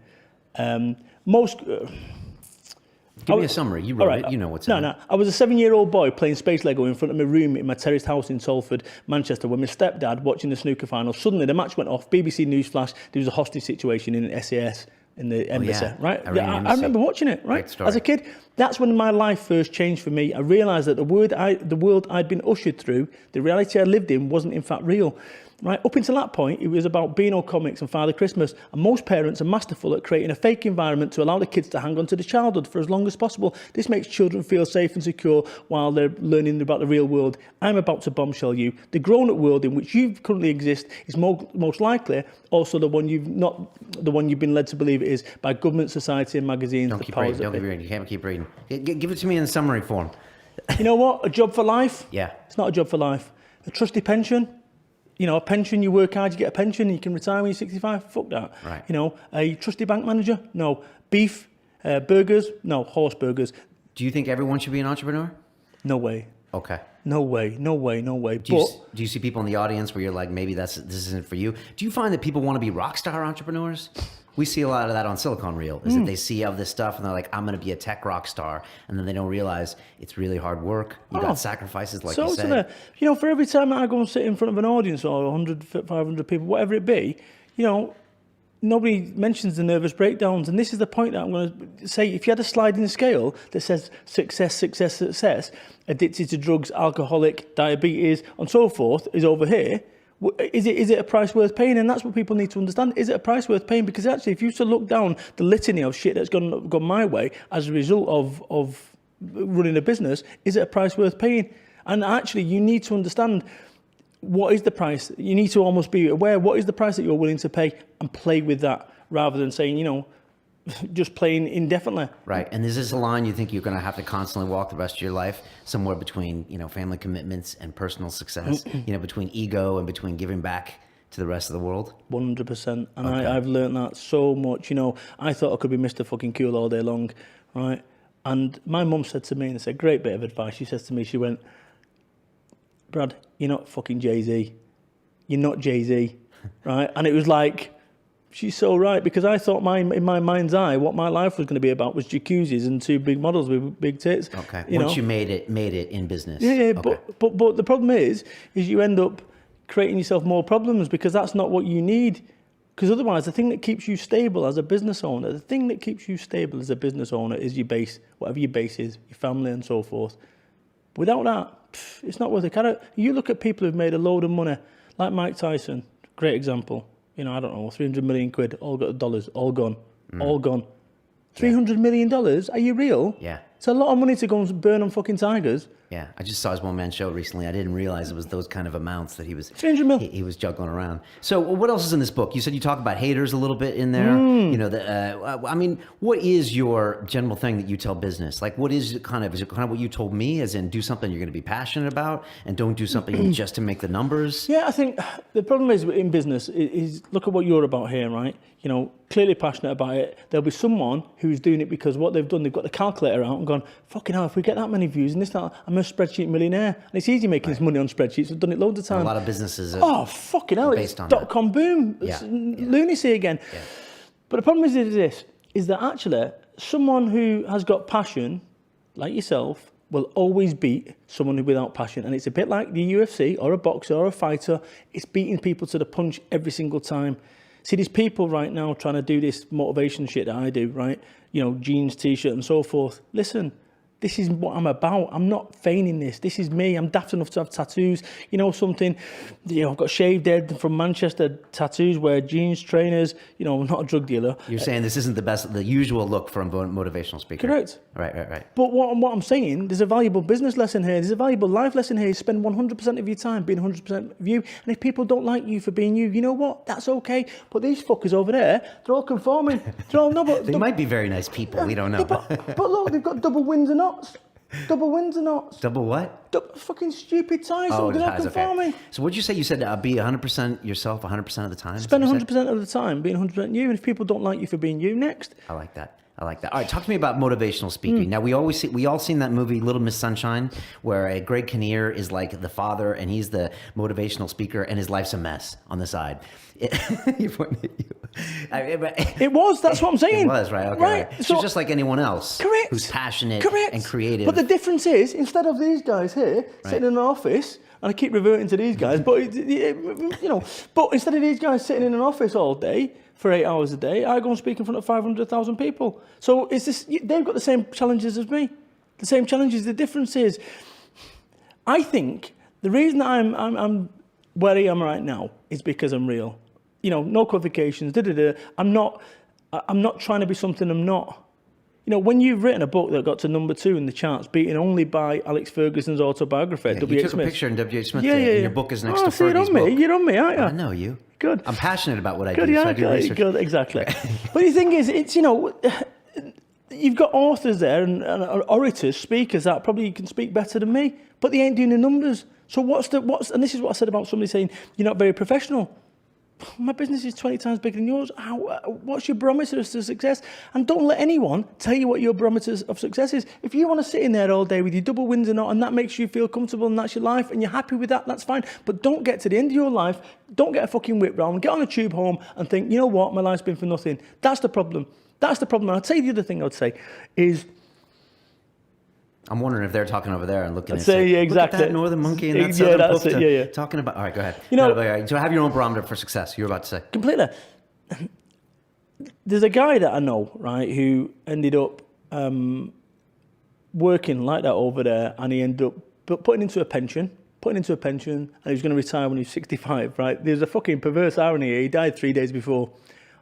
Give me a summary. You wrote it. You know what's in it. No. I was a 7-year-old boy playing space Lego in front of my room in my terraced house in Salford, Manchester, when my stepdad, watching the snooker final, suddenly the match went off. BBC News flash. There was a hostage situation in SAS in the embassy. Right? I remember watching it. Right? As a kid, that's when my life first changed for me. I realised that the world I'd been ushered through, the reality I lived in, wasn't in fact real. Right, up until that point, it was about Beano Comics and Father Christmas, and most parents are masterful at creating a fake environment to allow the kids to hang on to the childhood for as long as possible. This makes children feel safe and secure while they're learning about the real world. I'm about to bombshell you. The grown-up world in which you currently exist is most likely also the one you've been led to believe it is by government, society, and magazines. Don't keep reading. You can't keep reading. Give it to me in summary form. You know what? A job for life? Yeah. It's not a job for life. A trusty pension? A pension, you work hard, you get a pension, you can retire when you're 65. Fuck that. Right. A trusty bank manager? No. Beef, Burgers? No, horse burgers. Do you think everyone should be an entrepreneur? No way. Okay. No way. Do you see people in the audience where you're like, maybe this isn't for you? Do you find that people want to be rock star entrepreneurs? We see a lot of that on Silicon Reel, is that they see all this stuff and they're like, I'm going to be a tech rock star. And then they don't realize it's really hard work. You got sacrifices, like you said. You know, for every time that I go and sit in front of an audience or 100, 500 people, whatever it be, you know, nobody mentions the nervous breakdowns. And this is the point that I'm going to say. If you had a sliding scale that says success, addicted to drugs, alcoholic, diabetes, and so forth is over here, is it a price worth paying? And that's what people need to understand. Is it a price worth paying? Because actually, if you used to look down the litany of shit that's gone my way as a result of running a business, is it a price worth paying? And actually, you need to understand what is the price. You need to almost be aware, what is the price that you're willing to pay, and play with that, rather than saying, you know, just playing indefinitely. Right. And is this a line you think you're going to have to constantly walk the rest of your life, somewhere between, you know, family commitments and personal success, you know, between ego and between giving back to the rest of the world? 100%. And I've learned that so much. You know, I thought I could be Mr. fucking cool all day long, right? And my mum said to me, and it's a great bit of advice, she says to me, she went, Brad, you're not fucking Jay-Z. You're not Jay-Z, right? And it was like, she's so right, because I thought in my mind's eye, what my life was going to be about was jacuzzis and two big models with big tits. Okay. Once you made it in business. Yeah. Okay. But the problem is you end up creating yourself more problems, because that's not what you need. Because otherwise, the thing that keeps you stable as a business owner, is your base, whatever your base is, your family and so forth. Without that, it's not worth a carrot. You look at people who've made a load of money, like Mike Tyson, great example. You know, I don't know, 300 million quid, all got dollars, all gone. $300 million? Are you real? Yeah. It's a lot of money to go and burn on fucking tigers. Yeah, I just saw his one-man show recently. I didn't realize it was those kind of amounts that he was 300 mil. He was juggling around. So what else is in this book? You said you talk about haters a little bit in there. You know, I mean, what is your general thing that you tell business? Like, what is it kind of what you told me, as in do something you're going to be passionate about and don't do something just to make the numbers? Yeah, I think the problem is in business is look at what you're about here, right? You know, clearly passionate about it. There'll be someone who's doing it because what they've done, they've got the calculator out and gone, fucking hell, if we get that many views and this, that, I'm a spreadsheet millionaire. And it's easy making this money on spreadsheets. I've done it loads of times. A lot of businesses are fucking hell, based it's on .com boom. It's lunacy again. Yeah. But the problem is that actually someone who has got passion, like yourself, will always beat someone without passion. And it's a bit like the UFC or a boxer or a fighter. It's beating people to the punch every single time. See, there's people right now trying to do this motivation shit that I do, right? You know, jeans, t-shirt and so forth. Listen, this is what I'm about. I'm not feigning this. This is me. I'm daft enough to have tattoos. You know something? You know, I've got shaved head from Manchester, tattoos, wear jeans, trainers. You know, I'm not a drug dealer. You're saying this isn't the usual look for a motivational speaker. Correct. Right. But what I'm saying, there's a valuable business lesson here. There's a valuable life lesson here. You spend 100% of your time being 100% of you. And if people don't like you for being you, you know what? That's okay. But these fuckers over there, they're all conforming. They might be very nice people. We don't know. But look, they've got double Windsor knots. Double Windsor knots. Double what? Fucking stupid ties. Oh, they're not conforming. Okay. So what'd you say? You said be 100% yourself 100% of the time? Spend 100% of the time being 100% you. And if people don't like you for being you, next. I like that. All right, talk to me about motivational speaking. Now, we all seen that movie Little Miss Sunshine, where Greg Kinnear is like the father and he's the motivational speaker and his life's a mess on the side. It was, that's what I'm saying. It was, right? Okay, right. So just like anyone else. Correct. Who's passionate and creative. But the difference is, instead of these guys here sitting in an office, and I keep reverting to these guys, but you know, but instead of these guys sitting in an office all day for 8 hours a day, I go and speak in front of 500,000 people. So it's this, they've got the same challenges as me. The same challenges. The difference is, I think the reason that I'm where I am right now is because I'm real. You know, no qualifications. I'm not trying to be something I'm not. You know, when you've written a book that got to number 2 in the charts, beaten only by Alex Ferguson's autobiography, W.H. Smith. You took a picture in W.H. Smith. Yeah. Your book is next to Fergie's book. You're on me, aren't you? I know you. Good. I'm passionate about what I do. So I do research. Good, exactly. But the thing is, it's, you know, you've got authors there and orators, speakers that probably can speak better than me, but they ain't doing the numbers. So what's and this is what I said about somebody saying you're not very professional. my business is 20 times bigger than yours. What's your barometer of success? And don't let anyone tell you what your barometer of success is. If you want to sit in there all day with your double wins and all, and that makes you feel comfortable and that's your life and you're happy with that, that's fine. But don't get to the end of your life, don't get a fucking whip round, get on a tube home and think, you know what, my life's been for nothing. That's the problem. That's the problem. And I'll tell you the other thing I would say is, I'm wondering if they're talking over there and looking at yeah, exactly. Look at that northern monkey and that southern that's pufta it, yeah. talking about. All right, go ahead. You know, so have your own barometer for success. You're about to say completely. There's a guy that I know, right, who ended up working like that over there, and he ended up putting into a pension, and he was going to retire when he was 65, right? There's a fucking perverse irony here. He died 3 days before.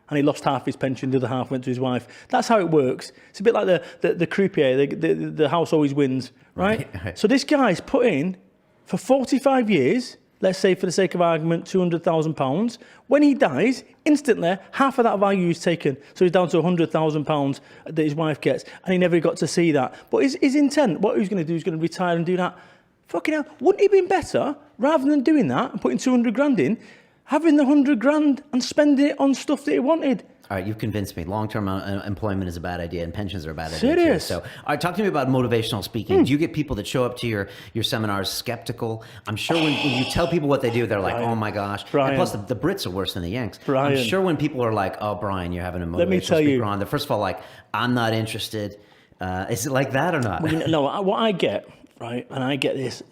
And he lost half his pension, the other half went to his wife. That's how it works. It's a bit like the croupier, the house always wins, right? So this guy's put in for 45 years, let's say for the sake of argument, £200,000. When he dies, instantly, half of that value is taken. So he's down to £100,000 that his wife gets, and he never got to see that. But his intent, what he's going to do, is going to retire and do that. Fucking hell, wouldn't it have been better, rather than doing that and putting 200 grand in, having the 100 grand and spending it on stuff that he wanted? All right, you've convinced me. Long-term employment is a bad idea, and pensions are a bad idea. Serious? Too. So, all right, talk to me about motivational speaking. Do you get people that show up to your seminars skeptical? I'm sure when you tell people what they do, they're like, "Oh my gosh!" And plus, the Brits are worse than the Yanks. I'm sure when people are like, "Oh, Brian, you're having a motivational speaker on," they're first of all like, "I'm not interested." Is it like that or not? Well, no, what I get, right, and I get this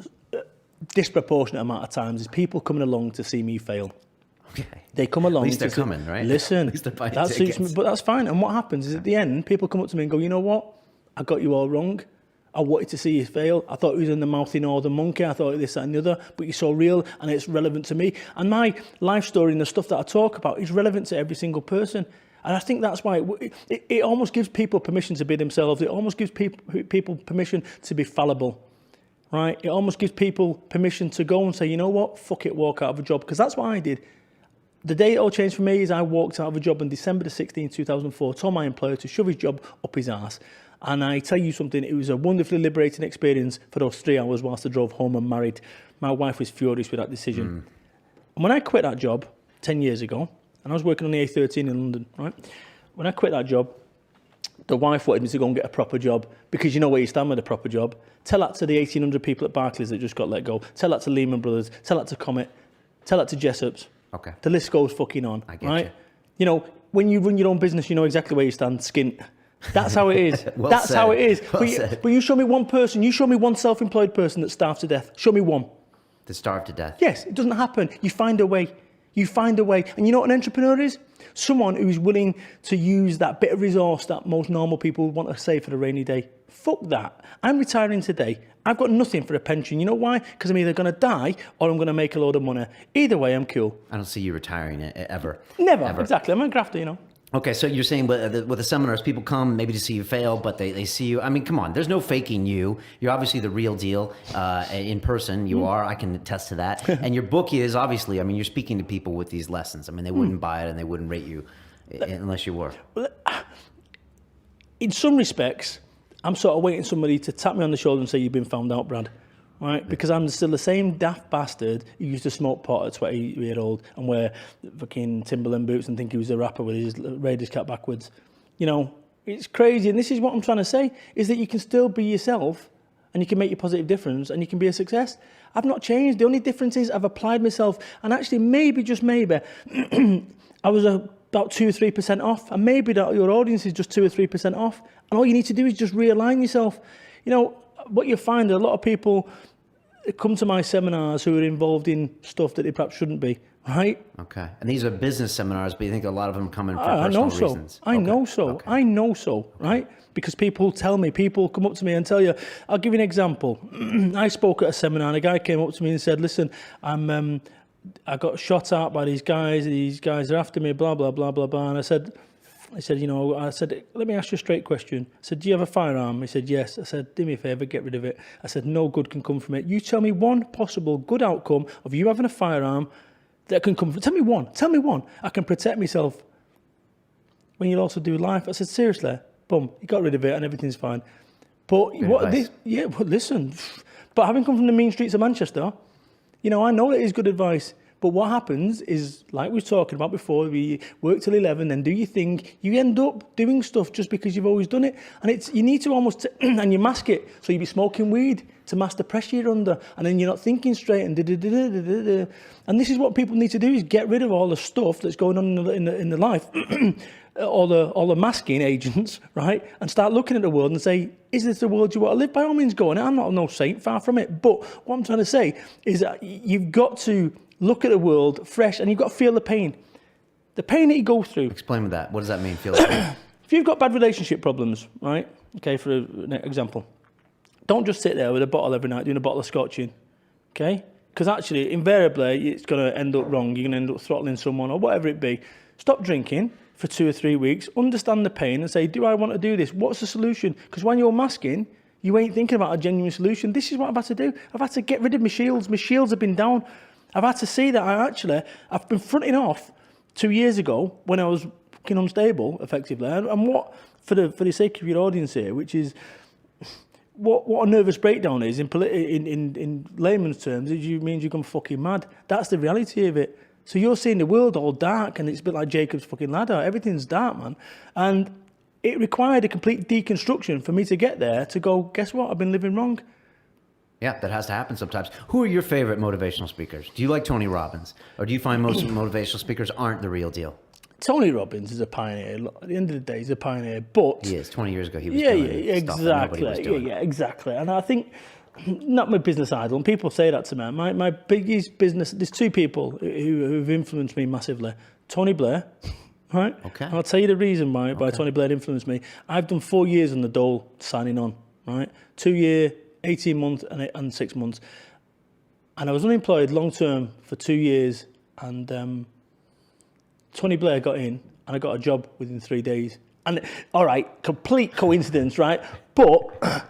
disproportionate amount of times, is people coming along to see me fail. Okay. They come along. At least they're coming, right? Listen, At least they're buying that tickets. suits me, but that's fine. And what happens is at the end, people come up to me and go, "You know what? I got you all wrong. I wanted to see you fail. I thought it was in the mouthy northern monkey. I thought this, that, and the other. But you're so real, and it's relevant to me. And my life story and the stuff that I talk about is relevant to every single person." And I think that's why it almost gives people permission to be themselves. It almost gives people permission to be fallible. Right? It almost gives people permission to go and say, "You know what? Fuck it, walk out of a job." Because that's what I did. The day it all changed for me is I walked out of a job on December the 16th, 2004, told my employer to shove his job up his arse. And I tell you something, it was a wonderfully liberating experience for those 3 hours whilst I drove home and married. My wife was furious with that decision. And when I quit that job 10 years ago, and I was working on the A13 in London, right? When I quit that job, the wife wanted me to go and get a proper job, because you know where you stand with a proper job. Tell that to the 1,800 people at Barclays that just got let go. Tell that to Lehman Brothers. Tell that to Comet. Tell that to Jessop's. Okay. The list goes fucking on. I get right? you. You know, when you run your own business, you know exactly where you stand. Skint. That's how it is. Well That's said. how it is. Well But you show me one person. You show me one self-employed person that starves to death. Show me one. To starve to death. Yes, it doesn't happen. You find a way. You find a way. And you know what an entrepreneur is? Someone who's willing to use that bit of resource that most normal people want to save for a rainy day. Fuck that. I'm retiring today. I've got nothing for a pension. You know why? Because I'm either going to die or I'm going to make a load of money. Either way, I'm cool. I don't see you retiring ever. Never. Ever. Exactly. I'm a grafter, you know. Okay, so you're saying with the seminars, people come maybe to see you fail, but they see you. I mean, come on, there's no faking you. You're obviously the real deal in person. You are. I can attest to that. And your book is obviously, I mean, you're speaking to people with these lessons. I mean, they wouldn't buy it and they wouldn't rate you unless you were. In some respects, I'm sort of waiting somebody to tap me on the shoulder and say, "You've been found out, Brad." Right? Because I'm still the same daft bastard who used to smoke pot at 20-year-old and wear fucking Timberland boots and think he was a rapper with his Raiders cap backwards. You know, it's crazy. And this is what I'm trying to say, is that you can still be yourself and you can make your positive difference and you can be a success. I've not changed. The only difference is I've applied myself, and actually maybe, just maybe, I was about 2 or 3% off, and maybe that your audience is just 2 or 3% off, and all you need to do is just realign yourself. You know, what you find, a lot of people come to my seminars who are involved in stuff that they perhaps shouldn't be, right? Okay. And these are business seminars, but you think a lot of them come in for I personal know so. reasons? I know so. Okay. I know so, right? Because people tell me, people come up to me and tell you. I'll give you an example. I spoke at a seminar and a guy came up to me and said, "Listen, I got shot at by these guys are after me, blah, blah, blah, blah, blah." And I said, "Let me ask you a straight question." I said, "Do you have a firearm?" He said, "Yes." I said, "Do me a favour, get rid of it." I said, "No good can come from it. You tell me one possible good outcome of you having a firearm that can come from, tell me one. I can protect myself when you'll also do life." I said, "Seriously?" Boom, he got rid of it and everything's fine. But listen, but having come from the mean streets of Manchester, you know, I know it is good advice. But what happens is, like we were talking about before, we work till 11, then do your thing. You end up doing stuff just because you've always done it. And you need to almost, and you mask it. So you be smoking weed to mask the pressure you're under. And then you're not thinking straight and da-da-da-da-da-da. And this is what people need to do, is get rid of all the stuff that's going on in the life, all the masking agents, right? And start looking at the world and say, is this the world you want to live? By all means, go on. I'm not no saint, far from it. But what I'm trying to say is that you've got to look at the world fresh, and you've got to feel the pain. The pain that you go through. Explain with that. What does that mean, feel the pain? If you've got bad relationship problems, right? Okay, for an example. Don't just sit there with a bottle every night doing a bottle of scotching, okay? Because actually, invariably, it's going to end up wrong. You're going to end up throttling someone or whatever it be. Stop drinking for 2 or 3 weeks. Understand the pain and say, do I want to do this? What's the solution? Because when you're masking, you ain't thinking about a genuine solution. This is what I've had to do. I've had to get rid of my shields. My shields have been down. I've had to see that I've been fronting off 2 years ago when I was fucking unstable, effectively. And what, for the sake of your audience here, which is what a nervous breakdown is in layman's terms, means you've gone fucking mad. That's the reality of it. So you're seeing the world all dark, and it's a bit like Jacob's fucking ladder. Everything's dark, man. And it required a complete deconstruction for me to get there, to go, guess what? I've been living wrong. Yeah, that has to happen sometimes. Who are your favorite motivational speakers? Do you like Tony Robbins? Or do you find most motivational speakers aren't the real deal? Tony Robbins is a pioneer. At the end of the day, he's a pioneer. But he is. 20 years ago, he was doing stuff that nobody was doing. Yeah, exactly. And I think, not my business idol, and people say that to me. My biggest business, there's 2 people who've influenced me massively. Tony Blair, right? Okay. And I'll tell you the reason why Tony Blair influenced me. I've done 4 years on the dole signing on, right? 2 year, 18 months and 6 months. And I was unemployed long term for 2 years, and Tony Blair got in, and I got a job within 3 days. And all right, complete coincidence, right? But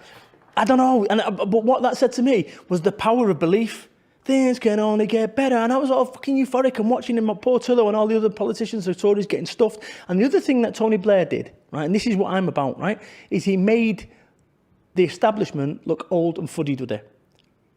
I don't know. But what that said to me was the power of belief. Things can only get better. And I was all fucking euphoric and watching him, Portillo and all the other politicians and Tories getting stuffed. And the other thing that Tony Blair did, right, and this is what I'm about, right, is he made the establishment look old and fuddied with it.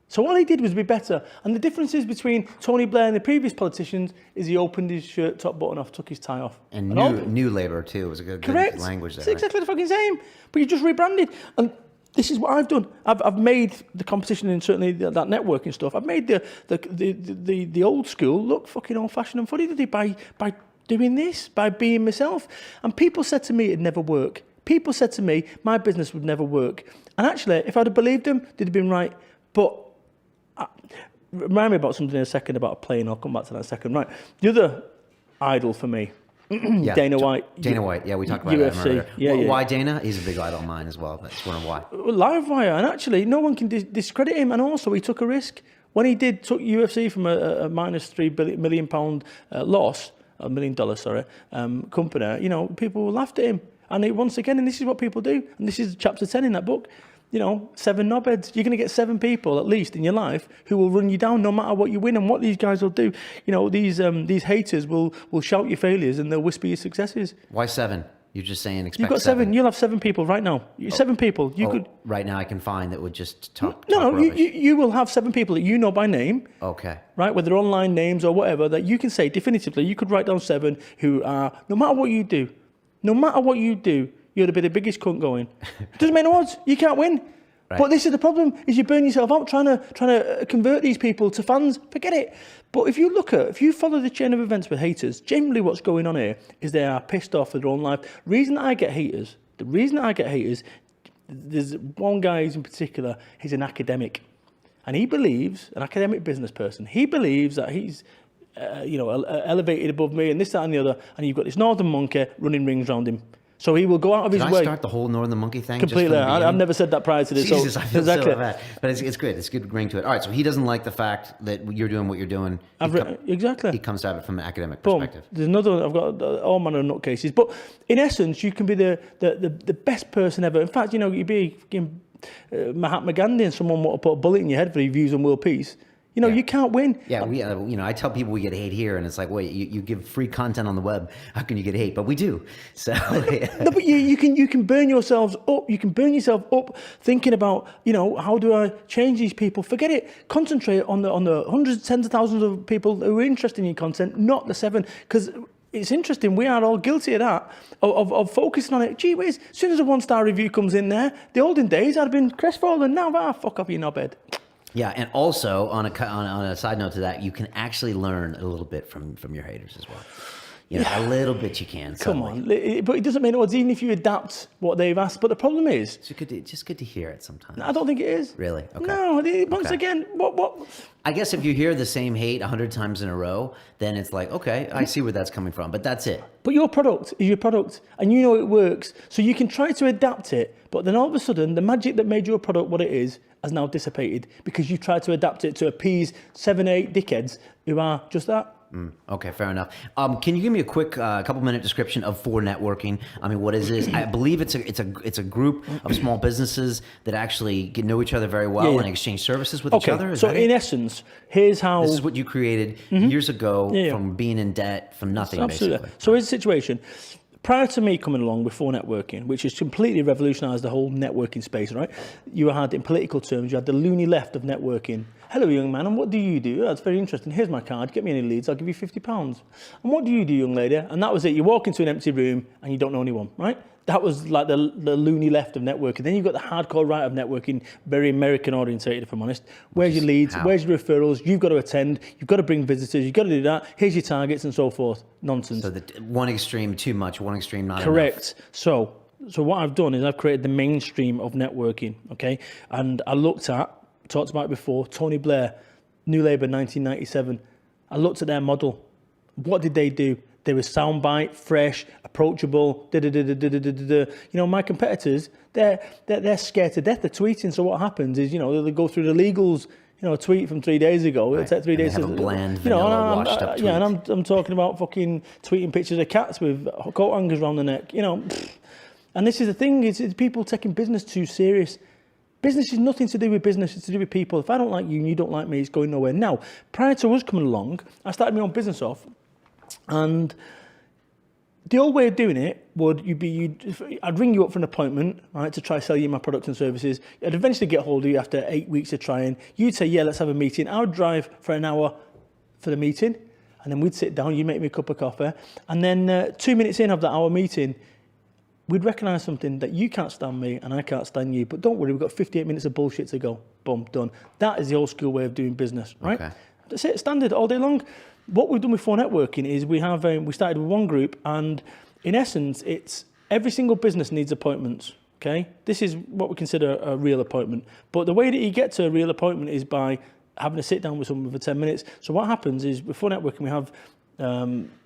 So all he did was be better. And the differences between Tony Blair and the previous politicians is he opened his shirt top button off, took his tie off. And new Labour too. It was a good language there. It's exactly the fucking same. But you just rebranded. And this is what I've done. I've made the competition and certainly that networking stuff. I've made the old school look fucking old fashioned and funny by doing this, by being myself. And people said to me it'd never work. People said to me my business would never work. And actually, if I'd have believed them, they'd have been right. But remind me about something in a second about a plane. I'll come back to that in a second. Right. The other idol for me, yeah, Dana White. Dana White. Yeah, we talked about UFC. that earlier. Yeah. Why Dana? He's a big idol of mine as well. That's one of why. Livewire. And actually, no one can discredit him. And also, he took a risk. When he took UFC from a minus £3 million loss, $1 million, sorry, company, people laughed at him. And once again, and this is what people do, and this is chapter 10 in that book, 7 knobheads. You're going to get 7 people, at least, in your life who will run you down no matter what you win. And what these guys will do, these haters will shout your failures and they'll whisper your successes. Why 7? You're just saying expect You've got 7. You'll have 7 people right now. 7 people. You could right now I can find that would just talk. No. You will have 7 people that you know by name. Okay. Right, whether online names or whatever, that you can say definitively. You could write down 7 who are, no matter what you do, you're the biggest cunt going. It doesn't make no odds. You can't win. Right. But this is the problem: is you burn yourself out trying to convert these people to fans. Forget it. But if you follow the chain of events with haters, generally what's going on here is they are pissed off with their own life. The reason I get haters, there's one guy who's in particular. He's an academic, and he believes, an academic business person. He believes that he's elevated above me and this, that and the other, and you've got this northern monkey running rings around him. So he will go out of his way. Did I start the whole northern monkey thing? Completely. I've never said that prior to this. Jesus, I feel so bad. But it's good. It's good to bring to it. All right, so he doesn't like the fact that you're doing what you're doing. Exactly. He comes at it from an academic perspective. There's another, I've got all manner of nutcases. But in essence, you can be the best person ever. In fact, you'd be Mahatma Gandhi and someone want to put a bullet in your head for your views on world peace. You can't win. Yeah, we, I tell people we get hate here, and it's like, wait, you give free content on the web. How can you get hate? But we do. So No, but you can burn yourselves up. You can burn yourself up thinking about, how do I change these people? Forget it. Concentrate on the hundreds, tens of thousands of people who are interested in your content, not the 7. Because it's interesting, we are all guilty of that, of focusing on it. Gee whiz, as soon as a 1-star review comes in there, the olden days I'd have been crestfallen. Now, fuck off, you knobhead. yeah, and also on a side note to that, you can actually learn a little bit from your haters as well. A little bit you can. Come on, but it doesn't make no odds, even if you adapt what they've asked. But the problem is, it's just good to hear it sometimes. I don't think it is. Really? Okay. No, once again, what? I guess if you hear the same hate 100 times in a row, then it's like, okay, I see where that's coming from, but that's it. But your product is your product, and you know it works, so you can try to adapt it. But then all of a sudden, the magic that made your product what it is has now dissipated because you tried to adapt it to appease 7, 8 dickheads who are just that. Okay, fair enough. Can you give me a quick couple-minute description of For Networking? I mean, what is this? I believe it's a group of small businesses that actually know each other very well and exchange services with each other. So in essence, here's how... This is what you created years ago from being in debt, from nothing, basically. So here's the situation. Prior to me coming along with For Networking, which has completely revolutionised the whole networking space, right? You had, in political terms, you had the loony left of networking. Hello, young man, and what do you do? Oh, that's very interesting. Here's my card. Get me any leads. I'll give you £50. And what do you do, young lady? And that was it. You walk into an empty room and you don't know anyone, right? That was like the loony left of networking. Then you've got the hardcore right of networking, very American orientated, if I'm honest. Where's your leads? How? Where's your referrals? You've got to attend. You've got to bring visitors. You've got to do that. Here's your targets and so forth. Nonsense. So one extreme too much, one extreme not Correct. enough. So what I've done is I've created the mainstream of networking, okay? And I talked about it before, Tony Blair, New Labour 1997. I looked at their model. What did they do? They were soundbite, fresh, approachable. My competitors, they're scared to death. They're tweeting. So what happens is, they go through the legals. A tweet from 3 days ago. It'll take 3 days. They have a bland, vanilla, washed-up tweet. Yeah, and I'm talking about fucking tweeting pictures of cats with coat hangers around the neck. And this is the thing: is people taking business too serious. Business is nothing to do with business, it's to do with people. If I don't like you and you don't like me, it's going nowhere. Now, prior to us coming along, I started my own business off, and the old way of doing it would I'd ring you up for an appointment, right, to try sell you my products and services. I'd eventually get hold of you after 8 weeks of trying. You'd say, yeah, let's have a meeting. I would drive for an hour for the meeting, and then we'd sit down, you'd make me a cup of coffee, and then 2 minutes in of that hour meeting, we'd recognise something that you can't stand me and I can't stand you, but don't worry, we've got 58 minutes of bullshit to go. Boom, done. That is the old school way of doing business, right? Okay. That's it, standard all day long. What we've done with For Networking is we started with one group, and in essence, it's every single business needs appointments, okay? This is what we consider a real appointment. But the way that you get to a real appointment is by having a sit down with someone for 10 minutes. So what happens is with For Networking, we have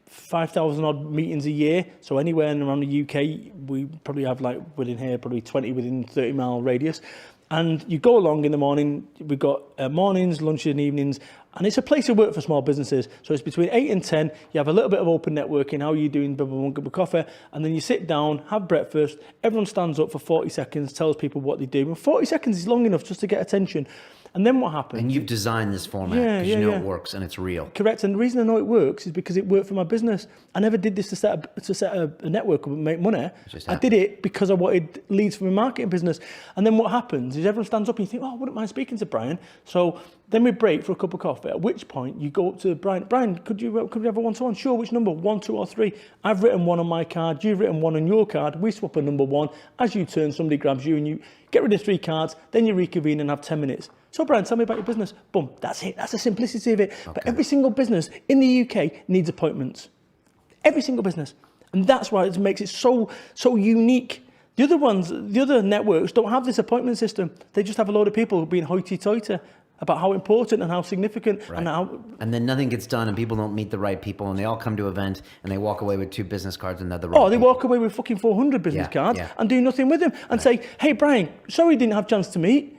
5,000 odd meetings a year. So anywhere around the UK, we probably have within here, probably 20 within 30-mile radius. And you go along in the morning, we've got mornings, lunches and evenings, and it's a place of work for small businesses. So it's between 8 and 10, you have a little bit of open networking, how are you doing, one cup of coffee, and then you sit down, have breakfast, everyone stands up for 40 seconds, tells people what they do, and 40 seconds is long enough just to get attention. And then what happens? And you've designed this format because you know it works and it's real. Correct. And the reason I know it works is because it worked for my business. I never did this to set a network up and make money. I did it because I wanted leads for my marketing business. And then what happens is everyone stands up and you think, oh, I wouldn't mind speaking to Brian. So then we break for a cup of coffee, at which point you go up to Brian. Brian, could we have a one-to-one? Sure, which number? 1, 2 or 3? I've written 1 on my card. You've written 1 on your card. We swap a number 1. As you turn, somebody grabs you and you get rid of 3 cards. Then you reconvene and have 10 minutes. So Brian, tell me about your business. Boom, that's it. That's the simplicity of it. Okay. But every single business in the UK needs appointments. Every single business. And that's why it makes it so unique. The other networks don't have this appointment system. They just have a load of people being hoity-toity about how important and how significant and then nothing gets done and people don't meet the right people and they all come to an event and they walk away with 2 business cards and they're the wrong people. Walk away with fucking 400 business cards and do nothing with them and say, hey Brian, sorry we didn't have a chance to meet.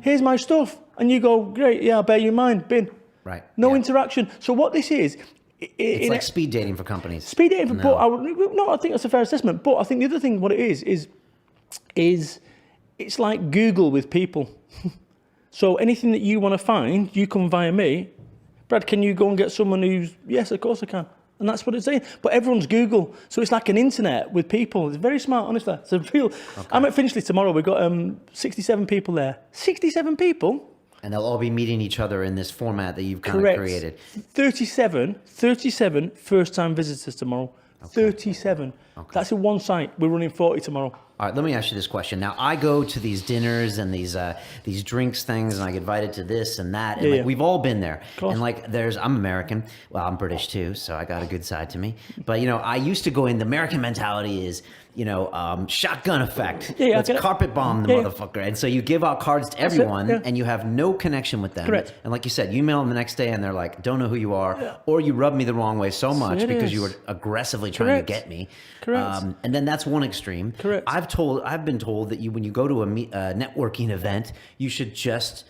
Here's my stuff. And you go, great, yeah, I'll bear you in mind, bin. Right. No interaction. So what this is... It's like speed dating for companies. Speed dating for... I think that's a fair assessment. But I think the other thing, what it is it's like Google with people. So anything that you want to find, you come via me. Brad, can you go and get someone who's, yes, of course I can. And that's what it's saying. But everyone's Google. So it's like an internet with people. It's very smart, honestly. It's a real... Okay. I'm at Finchley tomorrow. We've got 67 people there. 67 people? And they'll all be meeting each other in this format that you've kind of created. 37 first-time visitors tomorrow. Okay. 37. Okay. That's in one site. We're running 40 tomorrow. All right, let me ask you this question. Now, I go to these dinners and these drinks things, and I get invited to this and that, and we've all been there. And like, I'm American. Well, I'm British too, so I got a good side to me. But I used to go in. The American mentality is, shotgun effect. Let's carpet bomb the motherfucker. And so you give out cards to everyone, and you have no connection with them. Correct. And like you said, you email them the next day, and they're like, "Don't know who you are," or you rub me the wrong way so much because you were aggressively trying to get me. Correct. And then that's one extreme. Correct. I've been told that when you go to a networking event, you should just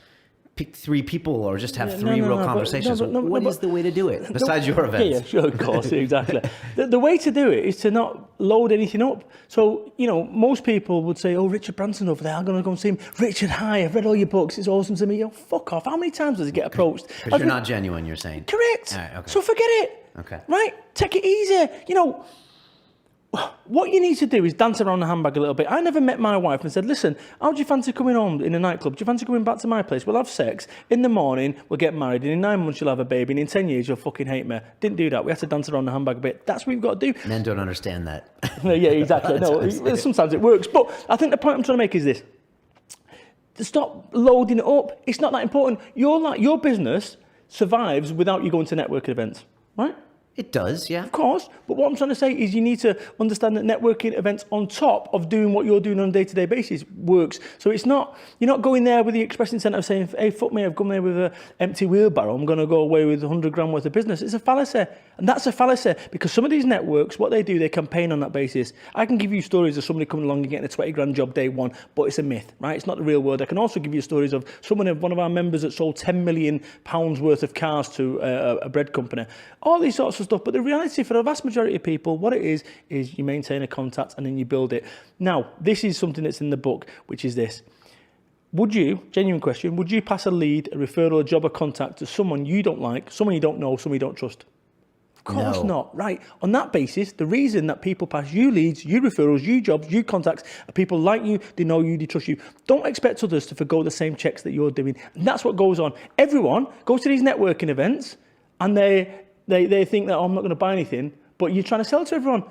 pick 3 people or just have 3 real conversations. What is the way to do it besides your event? Yeah, sure, of course, exactly. The way to do it is to not load anything up. So, most people would say, "Oh, Richard Branson over there, I'm going to go and see him. Richard, hi, I've read all your books. It's awesome to meet you." Fuck off. How many times does it get approached? Because you're not genuine, you're saying. Correct. All right, okay. So forget it. Okay. Right? Take it easy. What you need to do is dance around the handbag a little bit. I never met my wife and said, "Listen, how do you fancy coming home in a nightclub? Do you fancy coming back to my place? We'll have sex. In the morning, we'll get married. And in 9 months, you'll have a baby. And in 10 years, you'll fucking hate me." Didn't do that. We had to dance around the handbag a bit. That's what we've got to do. Men don't understand that. Yeah, exactly. No, sometimes it works. But I think the point I'm trying to make is this. Stop loading it up. It's not that important. Your business survives without you going to networking events, right? It does, yeah. Of course. But what I'm trying to say is you need to understand that networking events on top of doing what you're doing on a day-to-day basis works. So you're not going there with the express intent of saying, "Hey, fuck me, I've come there with an empty wheelbarrow. I'm going to go away with 100 grand worth of business." It's a fallacy. And that's a fallacy because some of these networks, what they do, they campaign on that basis. I can give you stories of somebody coming along and getting a 20 grand job day one, but it's a myth, right? It's not the real world. I can also give you stories of one of our members that sold £10 million worth of cars to a bread company. All these sorts of stuff. But the reality for the vast majority of people, what it is you maintain a contact and then you build it. Now, this is something that's in the book, which is this. Genuine question, would you pass a lead, a referral, a job, a contact to someone you don't like, someone you don't know, someone you don't trust? Of course not, right? On that basis, the reason that people pass you leads, you referrals, you jobs, you contacts, are people like you, they know you, they trust you. Don't expect others to forgo the same checks that you're doing. And that's what goes on. Everyone goes to these networking events and they think that, "Oh, I'm not going to buy anything," but you're trying to sell to everyone.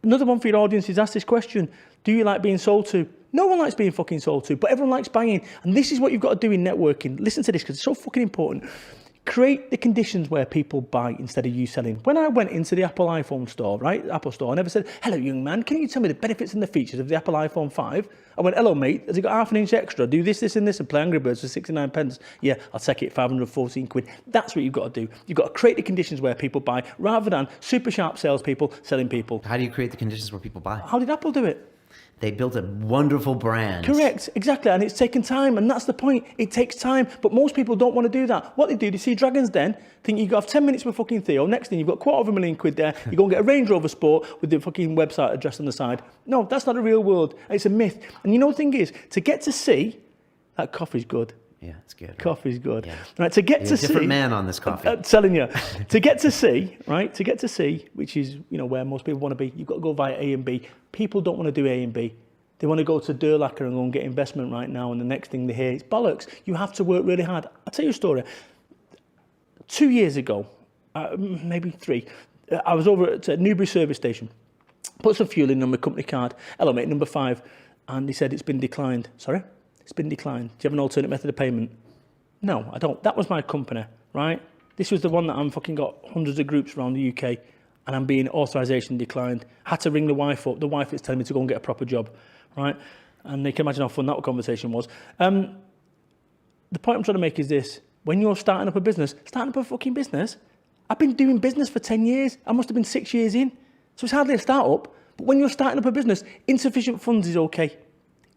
Another one for your audience is ask this question. Do you like being sold to? No one likes being fucking sold to, but everyone likes buying. And this is what you've got to do in networking. Listen to this because it's so fucking important. Create the conditions where people buy instead of you selling. When I went into the Apple iPhone store, right, Apple store, I never said, "Hello, young man, can you tell me the benefits and the features of the Apple iPhone 5? I went, "Hello, mate, has it got half an inch extra? Do this, and this, and play Angry Birds for 69 pence. Yeah, I'll take it, 514 quid. That's what you've got to do. You've got to create the conditions where people buy rather than super sharp salespeople selling people. How do you create the conditions where people buy? How did Apple do it? They built a wonderful brand. Correct, exactly, and it's taken time, and that's the point. It takes time, but most people don't want to do that. What they do, they see Dragon's Den, think you got 10 minutes with fucking Theo, next thing you've got £250,000 there, you go and get a Range Rover Sport with the fucking website address on the side. No, that's not the real world, it's a myth. And the thing is, to get to see, that coffee's good. Yeah, it's good. Right? Coffee's good. Yeah. Right, to get You're to a different see, man on this coffee. I'm telling you, to get to see, right? To get to see, which is where most people want to be, you've got to go via A and B. People don't want to do A and B. They want to go to Durlacher and go and get investment right now, and the next thing they hear is bollocks. You have to work really hard. I'll tell you a story. 2 years ago, maybe 3, I was over at Newbury service station. Put some fuel in on my company card. "Hello, mate, number 5. And he said, "It's been declined." "Sorry? It's been declined. Do you have an alternate method of payment?" "No, I don't." That was my company, right? This was the one that I'm fucking got hundreds of groups around the UK, and I'm being authorization declined. Had to ring the wife up. The wife is telling me to go and get a proper job, right? And you can imagine how fun that conversation was. The point I'm trying to make is this. When you're starting up a fucking business, I've been doing business for 10 years. I must have been 6 years in. So it's hardly a start-up. But when you're starting up a business, insufficient funds is okay.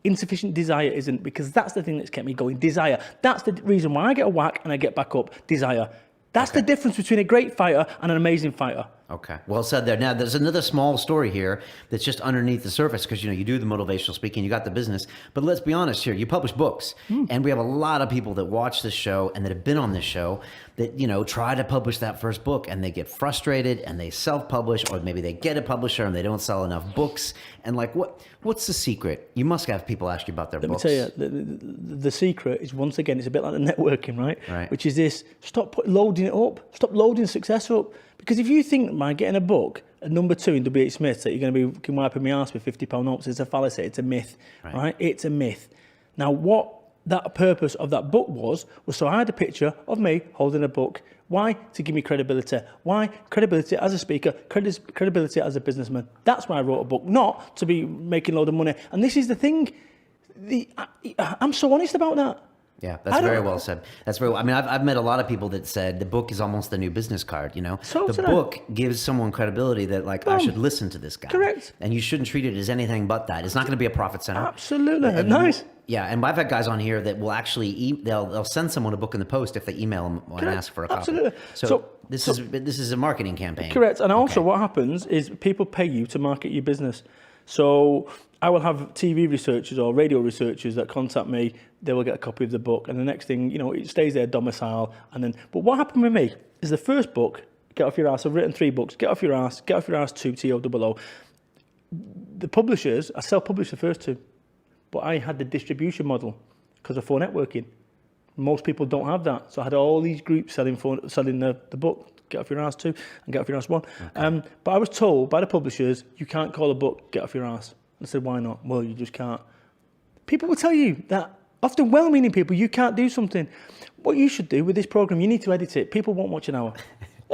Insufficient desire isn't, because that's the thing that's kept me going. Desire. That's the reason why I get a whack and I get back up. Desire. That's the difference between a great fighter and an amazing fighter. Okay. Well said there. Now, there's another small story here that's just underneath the surface because, you do the motivational speaking, you got the business. But let's be honest here. You publish books. And we have a lot of people that watch this show and that have been on this show that, try to publish that first book and they get frustrated and they self-publish, or maybe they get a publisher and they don't sell enough books. And what's the secret? You must have people ask you about their books. Let me tell you, the secret is, once again, it's a bit like the networking, right? Right. Which is this: stop loading it up. Stop loading success up. Because if you think by getting a book at number 2 in W.H. Smith that you're going to be wiping my ass with £50 notes, it's a fallacy. It's a myth, right? It's a myth. Now, what that purpose of that book was so I had a picture of me holding a book. Why? To give me credibility. Why? Credibility as a speaker, credibility as a businessman. That's why I wrote a book, not to be making a load of money. And this is the thing. I'm so honest about that. Yeah, that's very well said. That's very well. I mean, I've met a lot of people that said the book is almost the new business card, So the book gives someone credibility that, I should listen to this guy. Correct. And you shouldn't treat it as anything but that. It's not going to be a profit center. Absolutely. Nice. Yeah, and I've had guys on here that will actually they'll send someone a book in the post if they email them and ask for a copy. Absolutely. So this is a marketing campaign. Correct. And also what happens is people pay you to market your business. So I will have TV researchers or radio researchers that contact me. They will get a copy of the book, and the next thing, it stays there domicile. But what happened with me is the first book, Get Off Your Arse. I've written 3 books: Get Off Your Arse, Get Off Your Arse 2, TOOO. The publishers, I self-published the first 2, but I had the distribution model because of phone networking. Most people don't have that, so I had all these groups selling the book. Get Off Your Arse 2 and Get Off Your Arse 1. Okay. But I was told by the publishers, you can't call a book Get Off Your Arse. I said, why not? Well, you just can't. People will tell you that, often well-meaning people, you can't do something. What you should do with this program, you need to edit it. People won't watch an hour.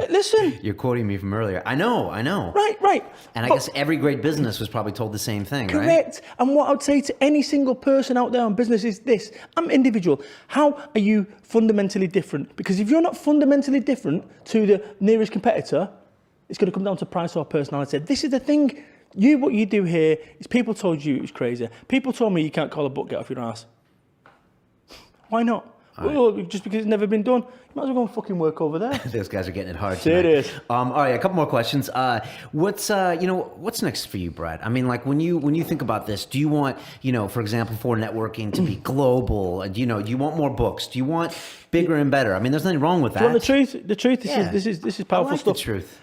Listen. You're quoting me from earlier. I know. Right. And I guess every great business was probably told the same thing, correct. right? Correct. And what I would say to any single person out there in business is this: I'm individual. How are you fundamentally different? Because if you're not fundamentally different to the nearest competitor, it's going to come down to price or personality. This is the thing. What you do here is, people told you it was crazy. People told me you can't call a book Get Off Your Arse. Why not? Well, just because it's never been done. You might as well go and fucking work over there. Those guys are getting it hard tonight. Serious. All right, a couple more questions. What's next for you, Brad? I mean, when you think about this, do you want, for example, for networking to be global? Do you want more books? Do you want bigger and better? I mean, there's nothing wrong with that. Do you want the truth? The truth. This is powerful stuff. The truth.